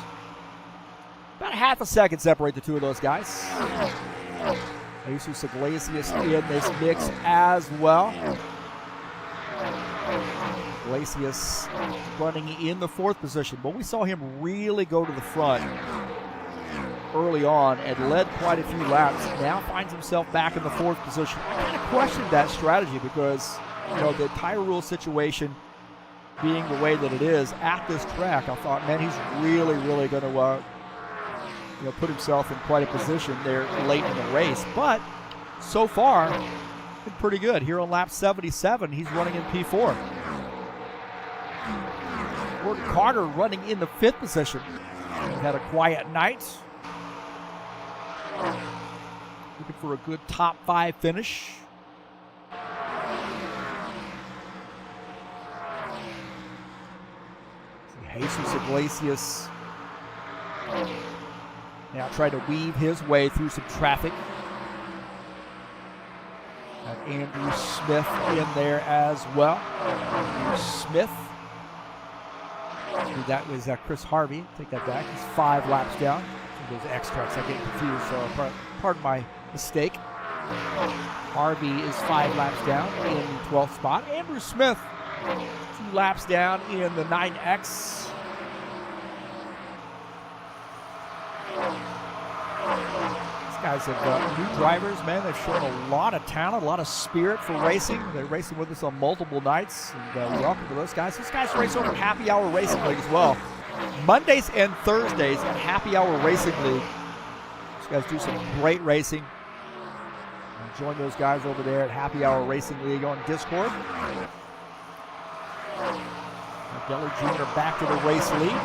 About 0.5 second separate the two of those guys. Jesus Iglesias in this mix as well. Iglesias running in the fourth position, but we saw him really go to the front early on and led quite a few laps. Now finds himself back in the fourth position. I kind of questioned that strategy because, you know, the tire rule situation being the way that it is at this track, I thought, man, he's really going to put himself in quite a position there late in the race. But so far, been pretty good. Here on lap 77, he's running in P4. Gordon Carter running in the 5th position. We've had a quiet night. Looking for a good top 5 finish. Jesus Iglesias now trying to weave his way through some traffic. Got Andrew Smith in there as well. Andrew Smith. That was Chris Harvey. Take that back. He's 5 laps down. Those X trucks, I get confused, so pardon my mistake. Harvey is 5 laps down in the 12th spot. Andrew Smith 2 laps down in the 9X. These guys have new drivers, man. They've shown a lot of talent, a lot of spirit for racing. They're racing with us on multiple nights, and welcome to those guys. These guys race over Happy Hour Racing League as well. Mondays and Thursdays at Happy Hour Racing League. These guys do some great racing. Join those guys over there at Happy Hour Racing League on Discord. Deli Jr. back to the race lead.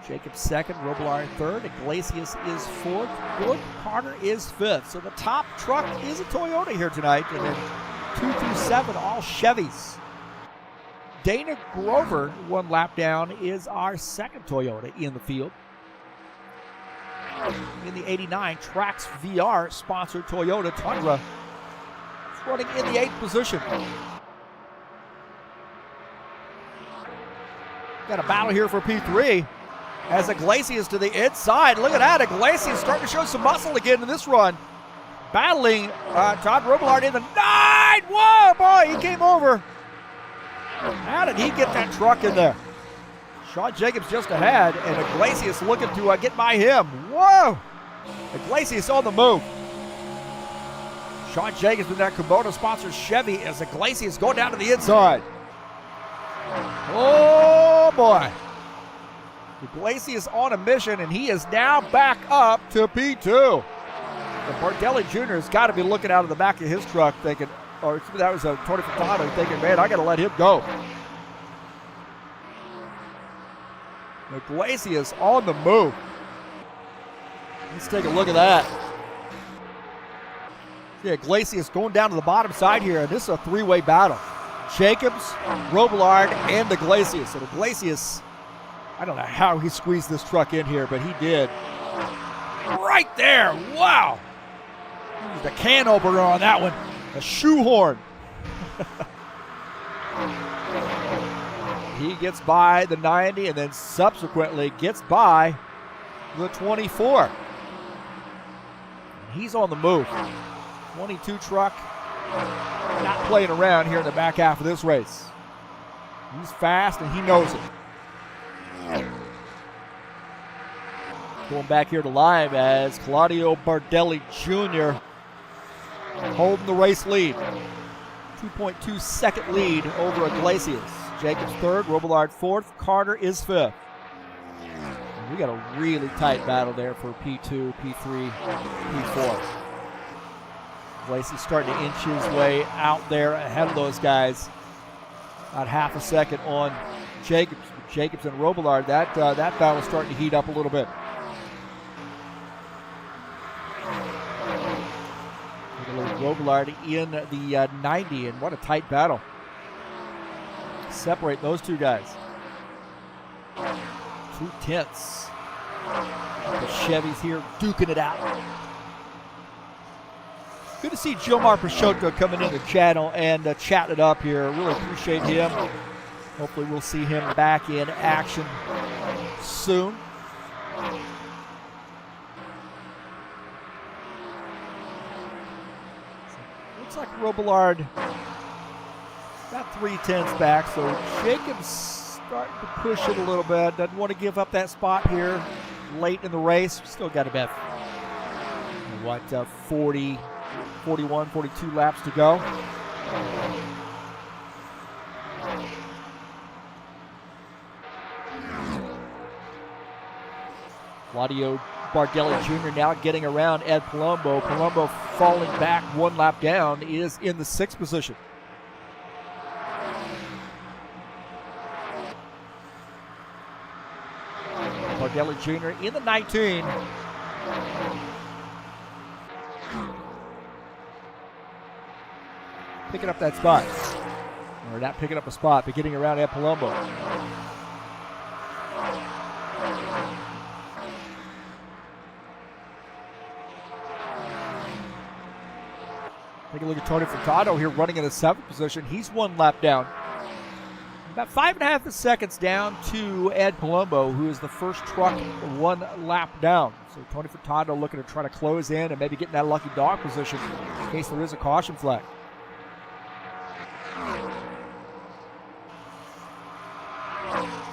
Jacobs 2nd, Robillard 3rd, Iglesias is 4th, Gordon Carter is 5th. So the top truck is a Toyota here tonight, and then 2 through 7 all Chevys. Dana Grover, 1 lap down, is our 2nd Toyota in the field. In the 89, Trax VR sponsored Toyota Tundra. It's running in the 8th position. Got a battle here for P3 as Iglesias to the inside. Look at that, Iglesias starting to show some muscle again in this run. Battling Todd Robillard in the 9. Whoa, boy, he came over. How did he get that truck in there? Sean Jacobs just ahead, and Iglesias looking to get by him. Whoa! Iglesias on the move. Sean Jacobs with that Kubota-sponsored Chevy as Iglesias going down to the inside. Oh, boy. Iglesias on a mission, and he is now back up to P2. And Bardelli Jr. has got to be looking out of the back of his truck thinking, or that was a Tony Furtado thinking, man, I got to let him go. Iglesias on the move. Let's take a look at that. Yeah, Iglesias going down to the bottom side here, and this is a 3-way battle. Jacobs, Robillard, and Iglesias. And Iglesias, I don't know how he squeezed this truck in here, but he did. Right there, wow. Used a can opener on that one, a shoehorn. He gets by the 90 and then subsequently gets by the 24. He's on the move. 22 truck, not playing around here in the back half of this race. He's fast and he knows it. Going back here to live as Claudio Bardelli Jr. holding the race lead. 2.2 second lead over Iglesias. Jacobs 3rd, Robillard 4th, Carter is 5th. And we got a really tight battle there for P2, P3, P4. Iglesias starting to inch his way out there ahead of those guys. About half a second on Jacobs. Jacobs and Robillard, that battle is starting to heat up a little bit. Robillard in the 90, and what a tight battle. Separate those two guys. 2/10. The Chevys here duking it out. Good to see Gilmar Peixoto coming in the channel and chatting it up here. Really appreciate him. Hopefully we'll see him back in action soon. Looks like Robillard got 3/10 back, so Jacobs starting to push it a little bit. Doesn't want to give up that spot here late in the race. Still got about, 40, 41, 42 laps to go. Claudio Bardelli Jr. now getting around Ed Palumbo. Palumbo falling back 1 lap down is in the 6th position. Bardelli Jr. in the 19. Picking up that spot. Or not picking up a spot, but getting around Ed Palumbo. Take a look at Tony Furtado here running in the 7th position. He's 1 lap down. About 5.5 seconds down to Ed Palumbo, who is the first truck 1 lap down. So Tony Furtado looking to try to close in and maybe get in that lucky dog position in case there is a caution flag.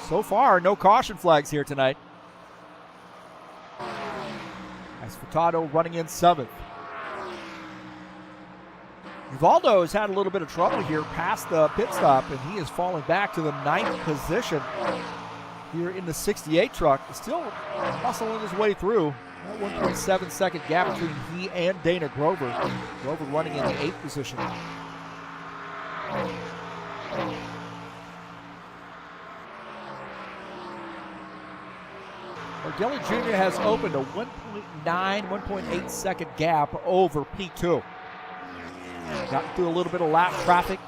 So far, no caution flags here tonight. As Furtado running in 7th. Uvaldo has had a little bit of trouble here past the pit stop, and he is falling back to the 9th position here in the 68 truck. Still muscling his way through. That 1.7 second gap between he and Dana Grover. Grover running in the 8th position. Bardelli Jr. has opened a 1.8 second gap over P2. Got through a little bit of lap traffic.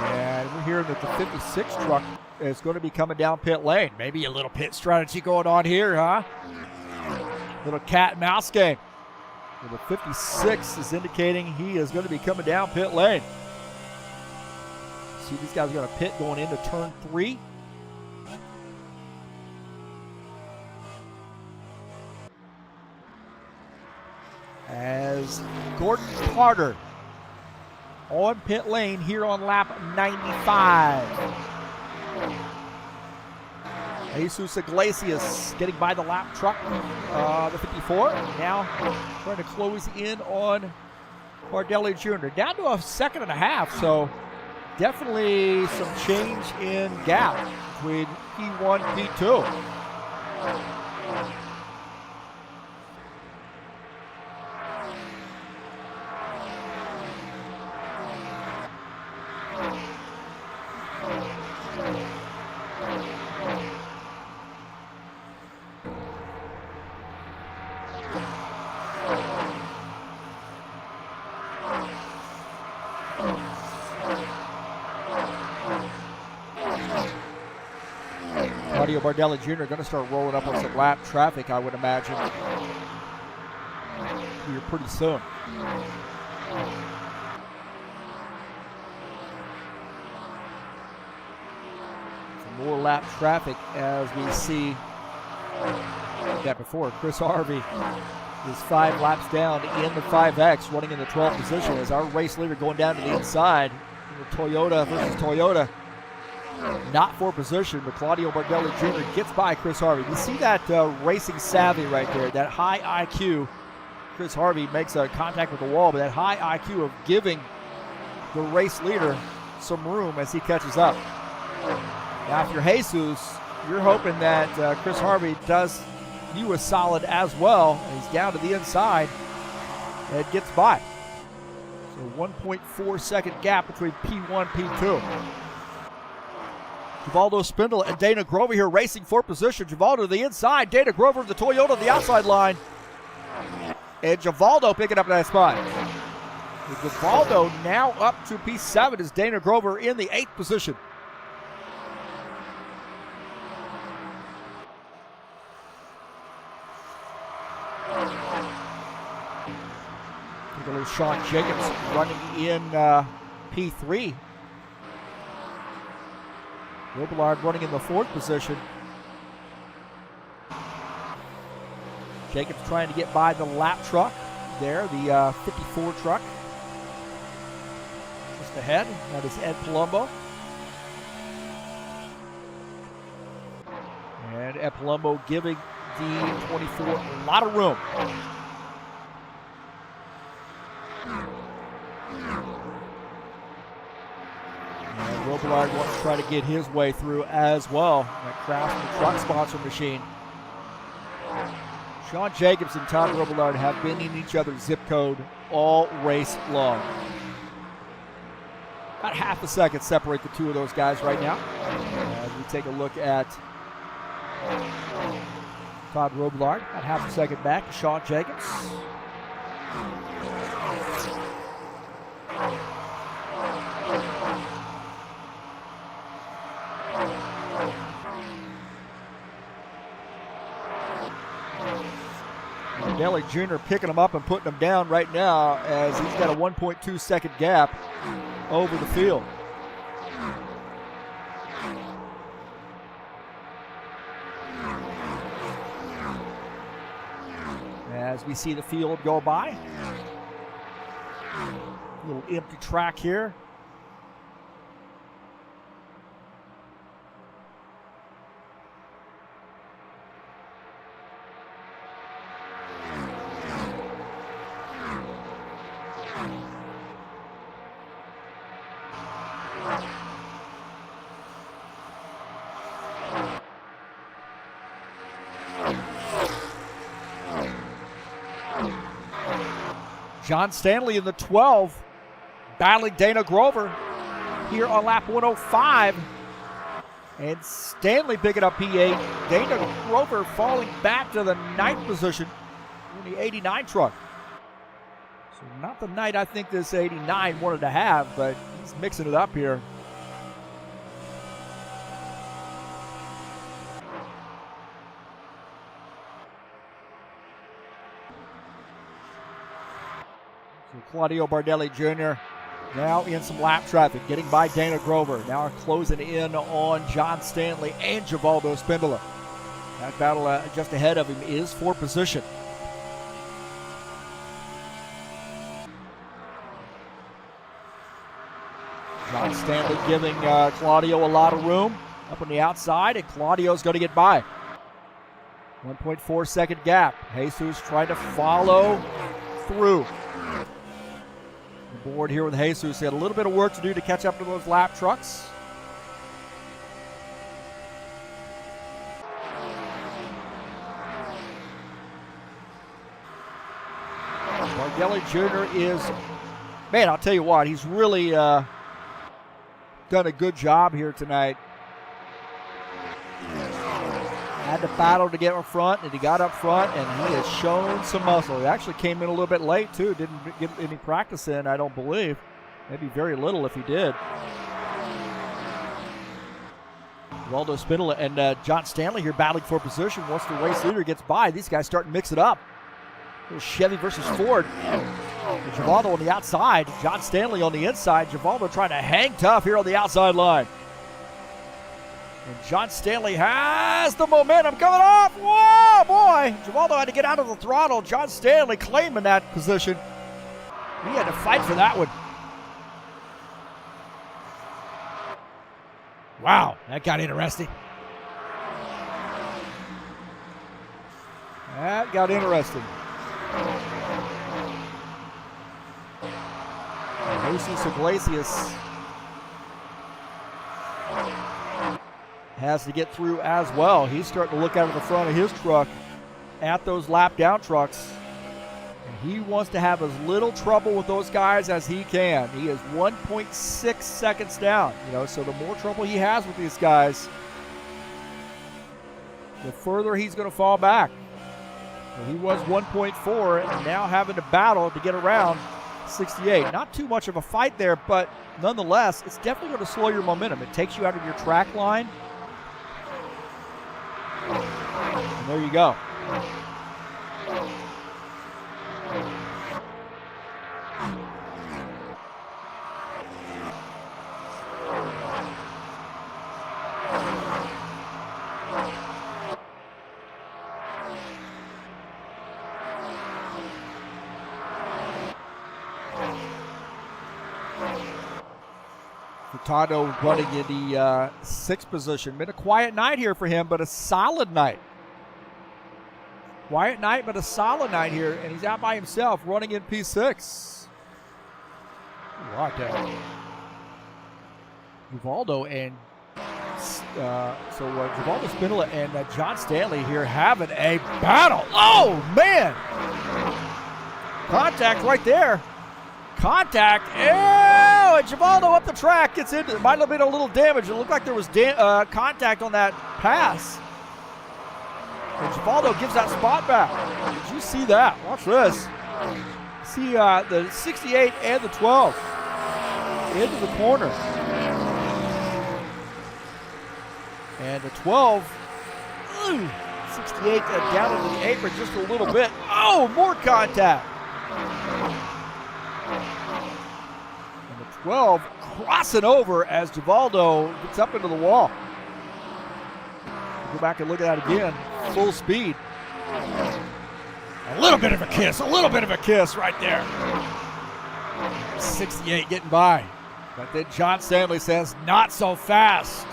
And we're hearing that the 56 truck is going to be coming down pit lane. Maybe a little pit strategy going on here, huh? Little cat and mouse game. And the 56 is indicating he is going to be coming down pit lane. See, these guys are going to pit going into turn 3. As Gordon Carter on pit lane here on lap 95. Jesus Iglesias getting by the lap truck, the 54. Now trying to close in on Bardelli Jr. Down to a 1.5 seconds, so definitely some change in gap between P1 and P2. Claudio Bardelli Jr. going to start rolling up on some lap traffic, I would imagine, here pretty soon. Some more lap traffic as we see that before. Chris Harvey is 5 laps down in the 5X, running in the 12th position as our race leader going down to the inside. Toyota versus Toyota. Not for position, but Claudio Bardelli Jr. gets by Chris Harvey. You see that racing savvy right there, that high IQ. Chris Harvey makes a contact with the wall, but that high IQ of giving the race leader some room as he catches up. Now, if you're Jesus, you're hoping that Chris Harvey does you a solid as well. And he's down to the inside and gets by. So 1.4 second gap between P1 and P2. Givaldo Spindle and Dana Grover here racing for position. Givaldo to the inside. Dana Grover, the Toyota, on the outside line. And Givaldo picking up that spot. With Givaldo now up to P7 as Dana Grover in the 8th position. Take a little Sean Jacobs running in P3. Robillard running in the 4th position. Jacobs trying to get by the lap truck there, the 54 truck. Just ahead, that is Ed Palumbo. And Ed Palumbo giving the 24 a lot of room. And Robillard wants to try to get his way through as well. That Craftsman truck sponsor machine. Sean Jacobs and Tom Robillard have been in each other's zip code all race long. About 0.5 second separate the two of those guys right now. And we take a look at Todd Robillard at half a second back to Sean Jacobs. Bardelli Jr. picking him up and putting him down right now as he's got a 1.2 second gap over the field. As we see the field go by. A little empty track here. John Stanley in the 12, battling Dana Grover here on lap 105. And Stanley picking up P8. Dana Grover falling back to the 9th position in the 89 truck. So not the night I think this 89 wanted to have, but he's mixing it up here. So Claudio Bardelli Jr. now in some lap traffic, getting by Dana Grover. Now closing in on John Stanley and Givaldo Spindola. That battle just ahead of him is for position. John Stanley giving Claudio a lot of room up on the outside, and Claudio's going to get by. 1.4 second gap. Jesus trying to follow through. The board here with Jesus. He had a little bit of work to do to catch up to those lap trucks. Bardelli Jr. is, man, I'll tell you what, he's really done a good job here tonight. Had to battle to get up front, and he got up front, and he has shown some muscle. He actually came in a little bit late, too. Didn't get any practice in, I don't believe. Maybe very little if he did. Waldo Spindola and John Stanley here battling for position. Once the race leader gets by, these guys start to mix it up. Chevy versus Ford. Givaldo on the outside, John Stanley on the inside. Givaldo trying to hang tough here on the outside line. And John Stanley has the momentum coming off. Whoa, boy. Givaldo had to get out of the throttle. John Stanley claiming that position. He had to fight for that one. Wow, that got interesting. That got interesting. Jesus Iglesias has to get through as well. He's starting to look out of the front of his truck at those lap down trucks. And he wants to have as little trouble with those guys as he can. He is 1.6 seconds down. So the more trouble he has with these guys, the further he's going to fall back. So he was 1.4 and now having to battle to get around 68. Not too much of a fight there, but nonetheless, it's definitely going to slow your momentum. It takes you out of your track line. And there you go. Furtado running in the 6th position. Been a quiet night here for him, but a solid night. Quiet night, but a solid night here, and he's out by himself running in P6. Right. Givaldo and Givaldo Spindola and John Stanley here having a battle. Oh, man! Contact right there. Contact. Oh, Givaldo up the track, gets into it. Might have been a little damage. It looked like there was contact on that pass. And Givaldo gives that spot back. Did you see that? Watch this. See the 68 and the 12 into the corner. And the 12, 68 down into the apron just a little bit. Oh, more contact. And the 12 crossing over as Givaldo gets up into the wall. Go back and look at that again. Full speed. A little bit of a kiss right there. 68 getting by. But then John Stanley says, not so fast.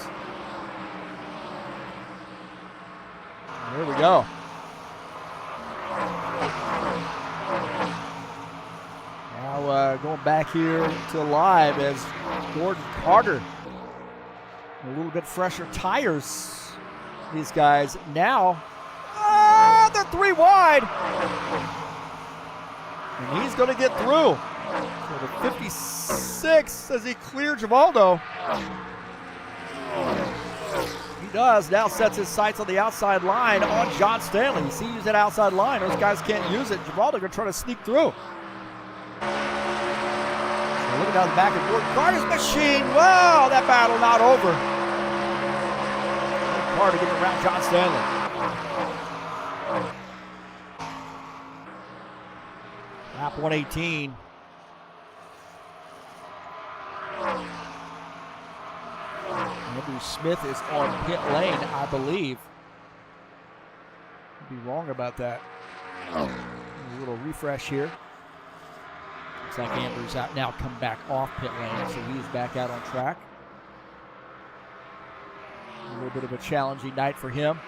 Here we go. Now going back here to live as Gordon Carter. A little bit fresher tires. These guys now, they're 3 wide. And he's going to get through. So the 56 as he cleared Givaldo. He does, now sets his sights on the outside line on John Stanley. You see, use that outside line. Those guys can't use it. Givaldo going to try to sneak through. So looking down the back of Gordon Carter's machine. Wow, that battle not over. Carter getting around John Stanley. Lap 118. Andrew Smith is on pit lane, I believe. Could be wrong about that. A little refresh here. Looks like Andrew's out now, come back off pit lane, so he's back out on track. A little bit of a challenging night for him.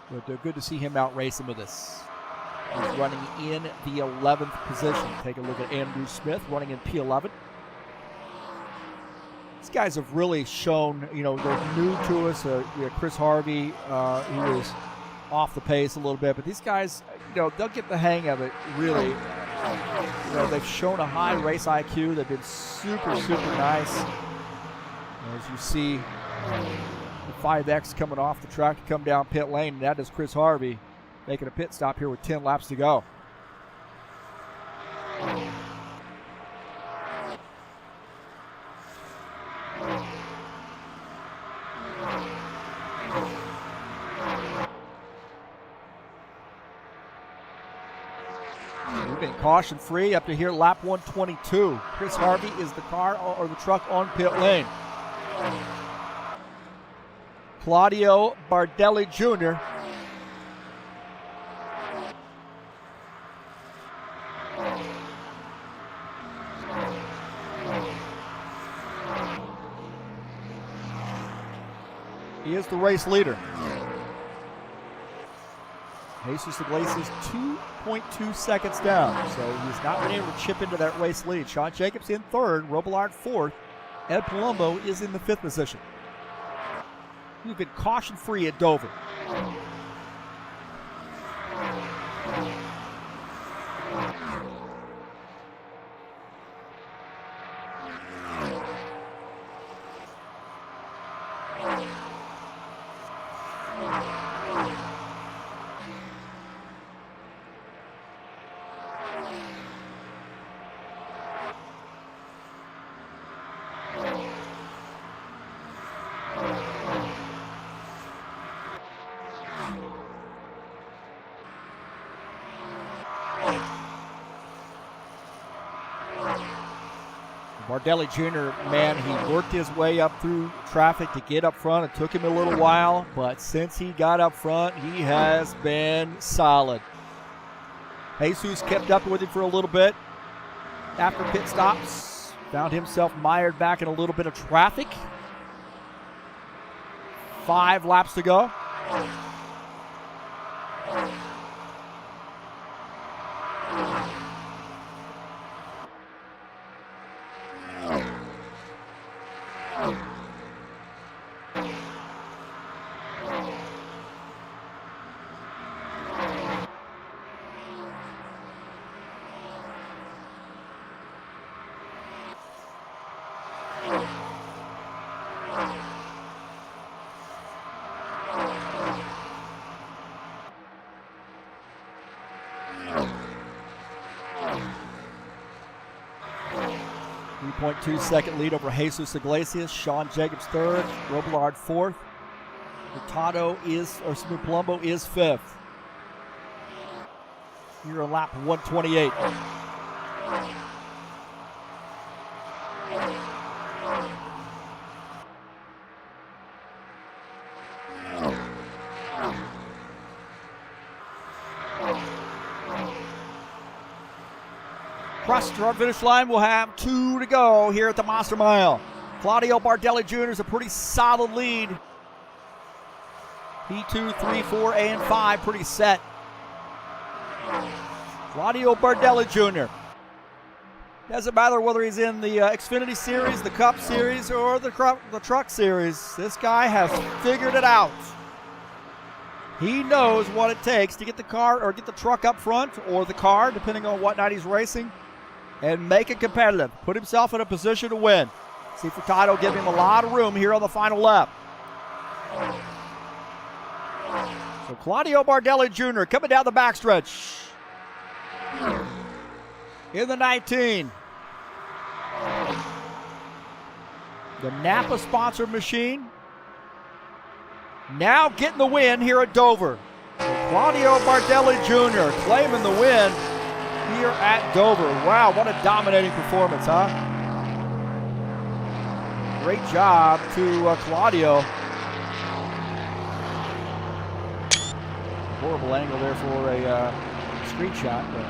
But good to see him out racing with us. He's running in the 11th position. Take a look at Andrew Smith running in P11. These guys have really shown, you know, they're new to us. Chris Harvey, he was off the pace a little bit, but these guys, you know, they'll get the hang of it, really. You know, they've shown a high race IQ. They've been super, super nice. As you see, the 5X coming off the track to come down pit lane, and that is Chris Harvey making a pit stop here with 10 laps to go. Moving caution free up to here, lap 122. Chris Harvey is the car or the truck on pit lane. Claudio Bardelli Jr. He is the race leader. Jesus Iglesias 2.2 seconds down, so he's not been able to chip into that race lead. Sean Jacobs in third, Robillard fourth. Ed Palumbo is in the 5th position. We've been caution-free at Dover. Bardelli Jr., man, he worked his way up through traffic to get up front. It took him a little while, but since he got up front, he has been solid. Jesus kept up with him for a little bit. After pit stops, found himself mired back in a little bit of traffic. 5 laps to go. .2-second lead over Jesus Iglesias. Sean Jacobs third. Robillard fourth. Hurtado Palumbo is fifth. Here on lap 128. Across the start finish line, we'll have 2 to go here at the Monster Mile. Claudio Bardelli Jr. is a pretty solid lead. P2, 3, 4, and 5 pretty set. Claudio Bardelli Jr. Doesn't matter whether he's in the Xfinity Series, the Cup Series, or the Truck Series. This guy has figured it out. He knows what it takes to get the car or get the truck up front or the car, depending on what night he's racing, and make it competitive. Put himself in a position to win. See Furtado give him a lot of room here on the final lap. So Claudio Bardelli Jr. coming down the backstretch in the 19. The Napa sponsored machine now getting the win here at Dover. So Claudio Bardelli Jr. claiming the win here at Dover. Wow, what a dominating performance, huh? Great job to Claudio. Horrible angle there for a screenshot. But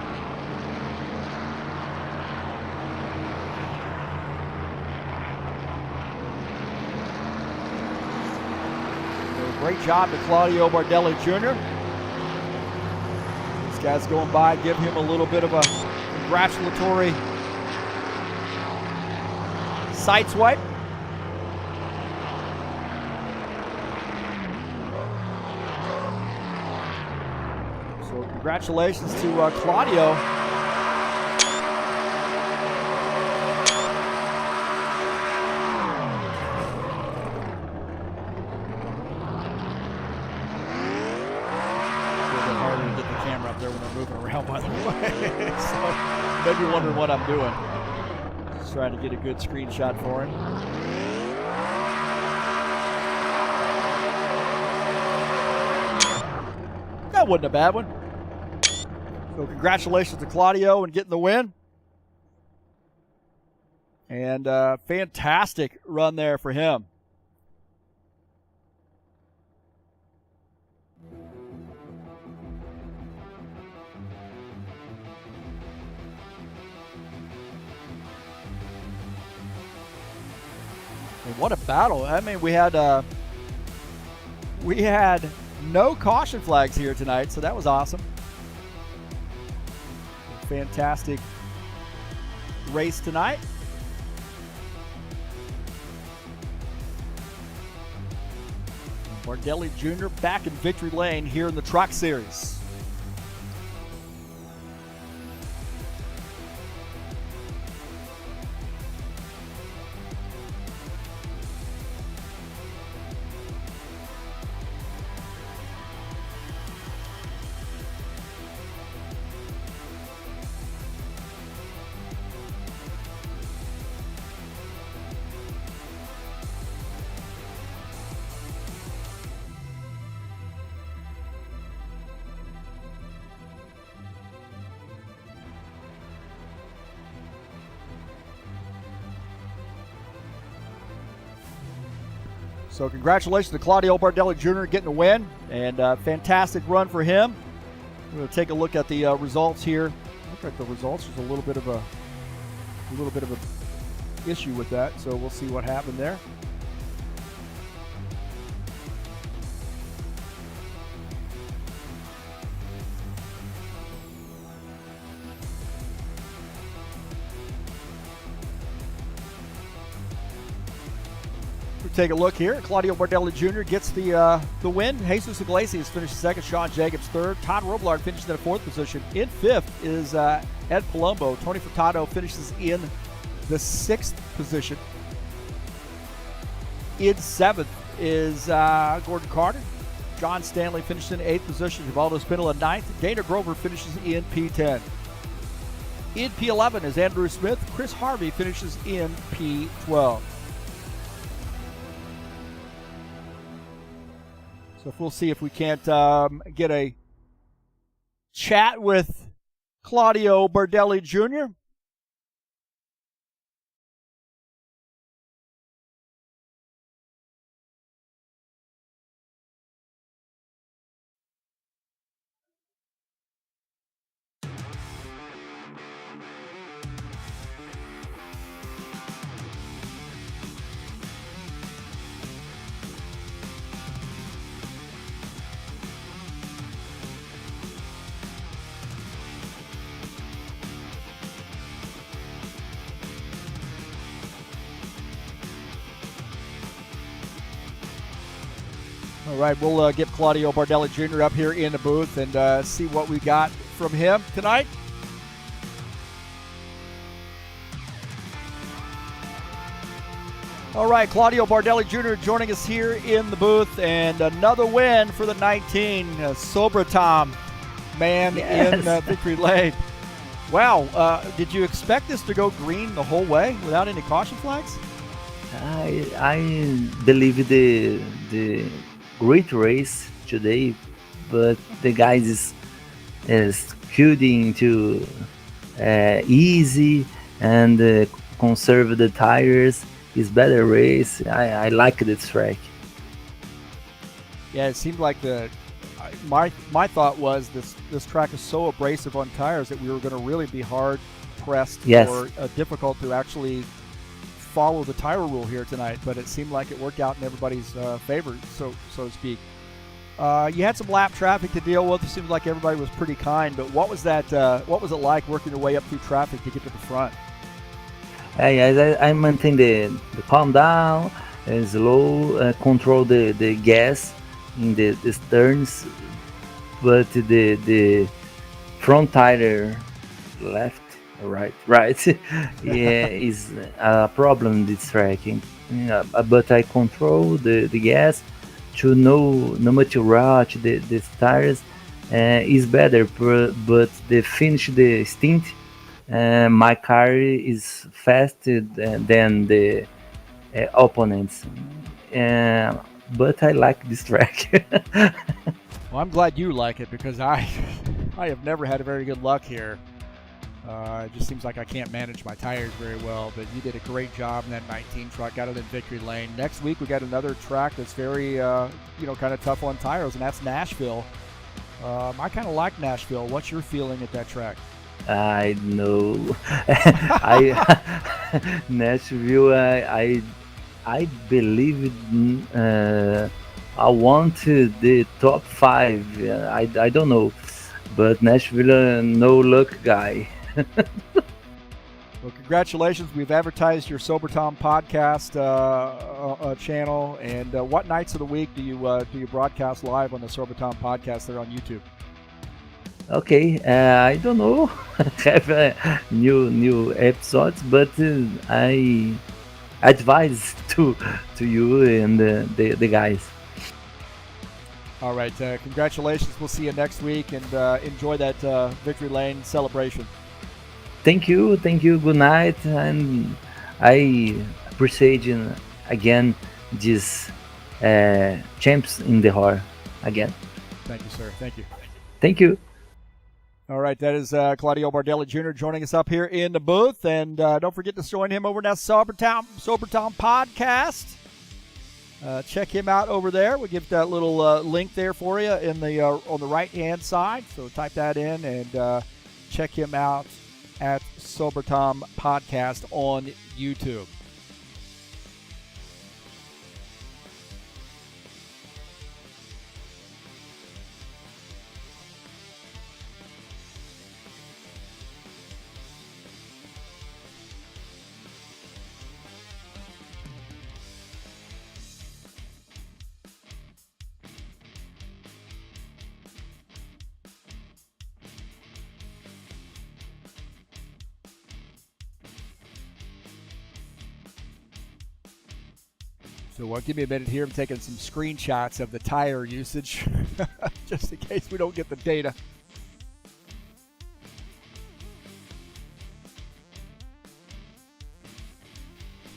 great job to Claudio Bardelli Jr. These guys going by, give him a little bit of a congratulatory side swipe. So congratulations to Claudio. By the way, so maybe you're wondering what I'm doing. Just trying to get a good screenshot for him. That wasn't a bad one. So congratulations to Claudio and getting the win. And fantastic run there for him. What a battle. I mean, we had no caution flags here tonight, so that was awesome. Fantastic race tonight. Bardelli Jr. back in victory lane here in the Truck Series. So congratulations to Claudio Bardelli Jr. getting the win, and fantastic run for him. We're going to take a look at the results here. Look at the results. There's a little bit of a issue with that, so we'll see what happened there. Take a look here. Claudio Bardelli Jr. gets the win. Jesus Iglesias finishes second. Sean Jacobs third. Todd Robillard finishes in a fourth position. In fifth is Ed Palumbo. Tony Furtado finishes in the sixth position. In 7th is Gordon Carter. John Stanley finishes in 8th position. Givaldo Spinella 9th. Dana Grover finishes in P10. In P11 is Andrew Smith. Chris Harvey finishes in P12. So if we'll see if we can't get a chat with Claudio Bardelli Jr. All right, we'll get Claudio Bardelli Jr. up here in the booth and see what we got from him tonight. All right, Claudio Bardelli Jr. joining us here in the booth, and another win for the 19 Sobertom man in Victory Lane. Wow, did you expect this to go green the whole way without any caution flags? I believe the great race today, but the guys is shooting to easy and conserve the tires. It's better race. I like this track. Yeah, it seemed like my thought was this track is so abrasive on tires that we were going to really be hard pressed or difficult to actually follow the tire rule here tonight, but it seemed like it worked out in everybody's favor, so to speak. You had some lap traffic to deal with. It seems like everybody was pretty kind, but what was that? What was it like working your way up through traffic to get to the front? I maintain the calm down and slow, control the gas in the turns, but the front tire left, right, yeah, is a problem this tracking. Yeah, but I control the gas to know no much rush the tires is better, but the finish the stint. My car is faster than the opponents, but I like this track. Well, I'm glad you like it because I have never had a very good luck here. It just seems like I can't manage my tires very well, but you did a great job in that 19 truck, got it in victory lane. Next week we got another track that's very, kind of tough on tires, and that's Nashville. I kind of like Nashville. What's your feeling at that track? I know. Nashville. I believe I want the top 5. I don't know, but Nashville no luck guy. Well, congratulations. We've advertised your Sobertom podcast channel. And what nights of the week do you broadcast live on the Sobertom podcast there on YouTube? Okay, I don't know. Have new episodes, but I advise to you and the guys. All right, congratulations. We'll see you next week, and enjoy that victory lane celebration. Thank you. Good night, and I appreciate again this champs in the HORL again. Thank you, sir. Thank you. Thank you. All right, that is Claudio Bardelli Jr. joining us up here in the booth, and don't forget to join him over at Sobertom podcast. Check him out over there. We'll give that little link there for you in the on the right-hand side. So type that in and check him out at Sobertom Podcast on YouTube. So give me a minute here. I'm taking some screenshots of the tire usage just in case we don't get the data.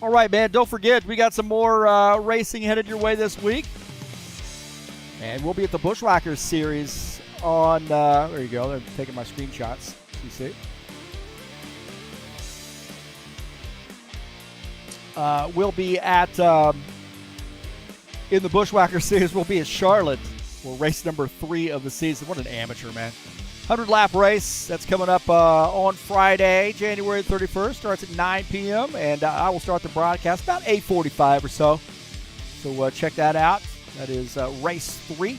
All right, man, don't forget, we got some more racing headed your way this week. And we'll be at the Bushwhackers series on, there you go, they're taking my screenshots, you see. We'll be at, in the Bushwhacker series, we'll be at Charlotte for race number 3 of the season. What an amateur, man. 100-lap race. That's coming up on Friday, January 31st. Starts at 9 p.m., and I will start the broadcast about 8:45 or so. So check that out. That is race 3. And,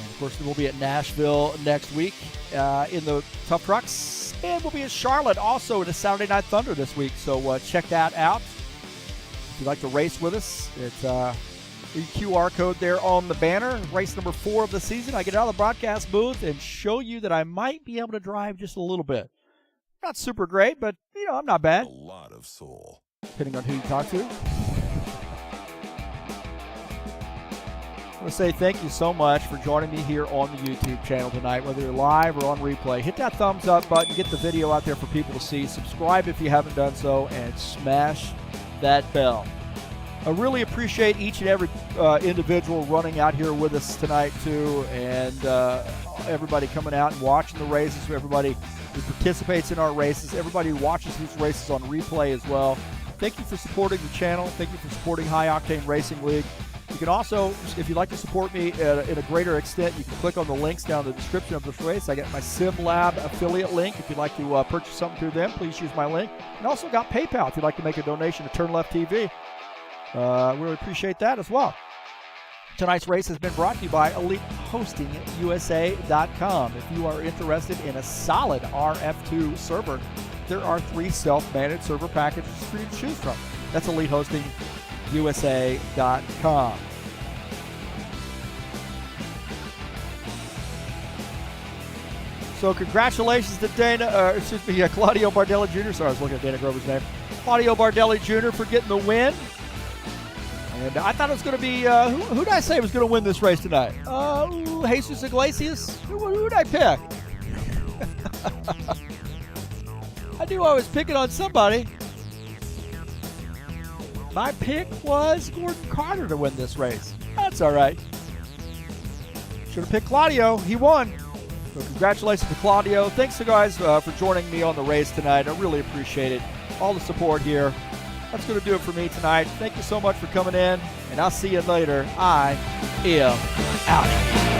of course, we'll be at Nashville next week in the Tough Trucks. And we'll be at Charlotte also in the Saturday Night Thunder this week. So check that out. If you'd like to race with us, it's the QR code there on the banner. Race number 4 of the season. I get out of the broadcast booth and show you that I might be able to drive just a little bit. Not super great, but, you know, I'm not bad. A lot of soul. Depending on who you talk to. I want to say thank you so much for joining me here on the YouTube channel tonight, whether you're live or on replay. Hit that thumbs up button, get the video out there for people to see. Subscribe if you haven't done so, and smash that bell. I really appreciate each and every individual running out here with us tonight, too, and everybody coming out and watching the races, everybody who participates in our races, everybody who watches these races on replay as well. Thank you for supporting the channel. Thank you for supporting High Octane Racing League. You can also, if you'd like to support me in a greater extent, you can click on the links down in the description of this race. I got my SimLab affiliate link. If you'd like to purchase something through them, please use my link. And also got PayPal if you'd like to make a donation to TurnLeftTV. Really appreciate that as well. Tonight's race has been brought to you by EliteHostingUSA.com. If you are interested in a solid RF2 server, there are 3 self-managed server packages for you to choose from. That's EliteHostingUSA.com. So congratulations to Claudio Bardelli Jr. Sorry, I was looking at Dana Grover's name. Claudio Bardelli Jr. for getting the win. And I thought it was going to be, who did I say was going to win this race tonight? Jesus Iglesias? Who did I pick? I knew I was picking on somebody. My pick was Gordon Carter to win this race. That's all right. Should have picked Claudio. He won. So congratulations to Claudio. Thanks, guys, for joining me on the race tonight. I really appreciate it. All the support here. That's going to do it for me tonight. Thank you so much for coming in, and I'll see you later. I am out.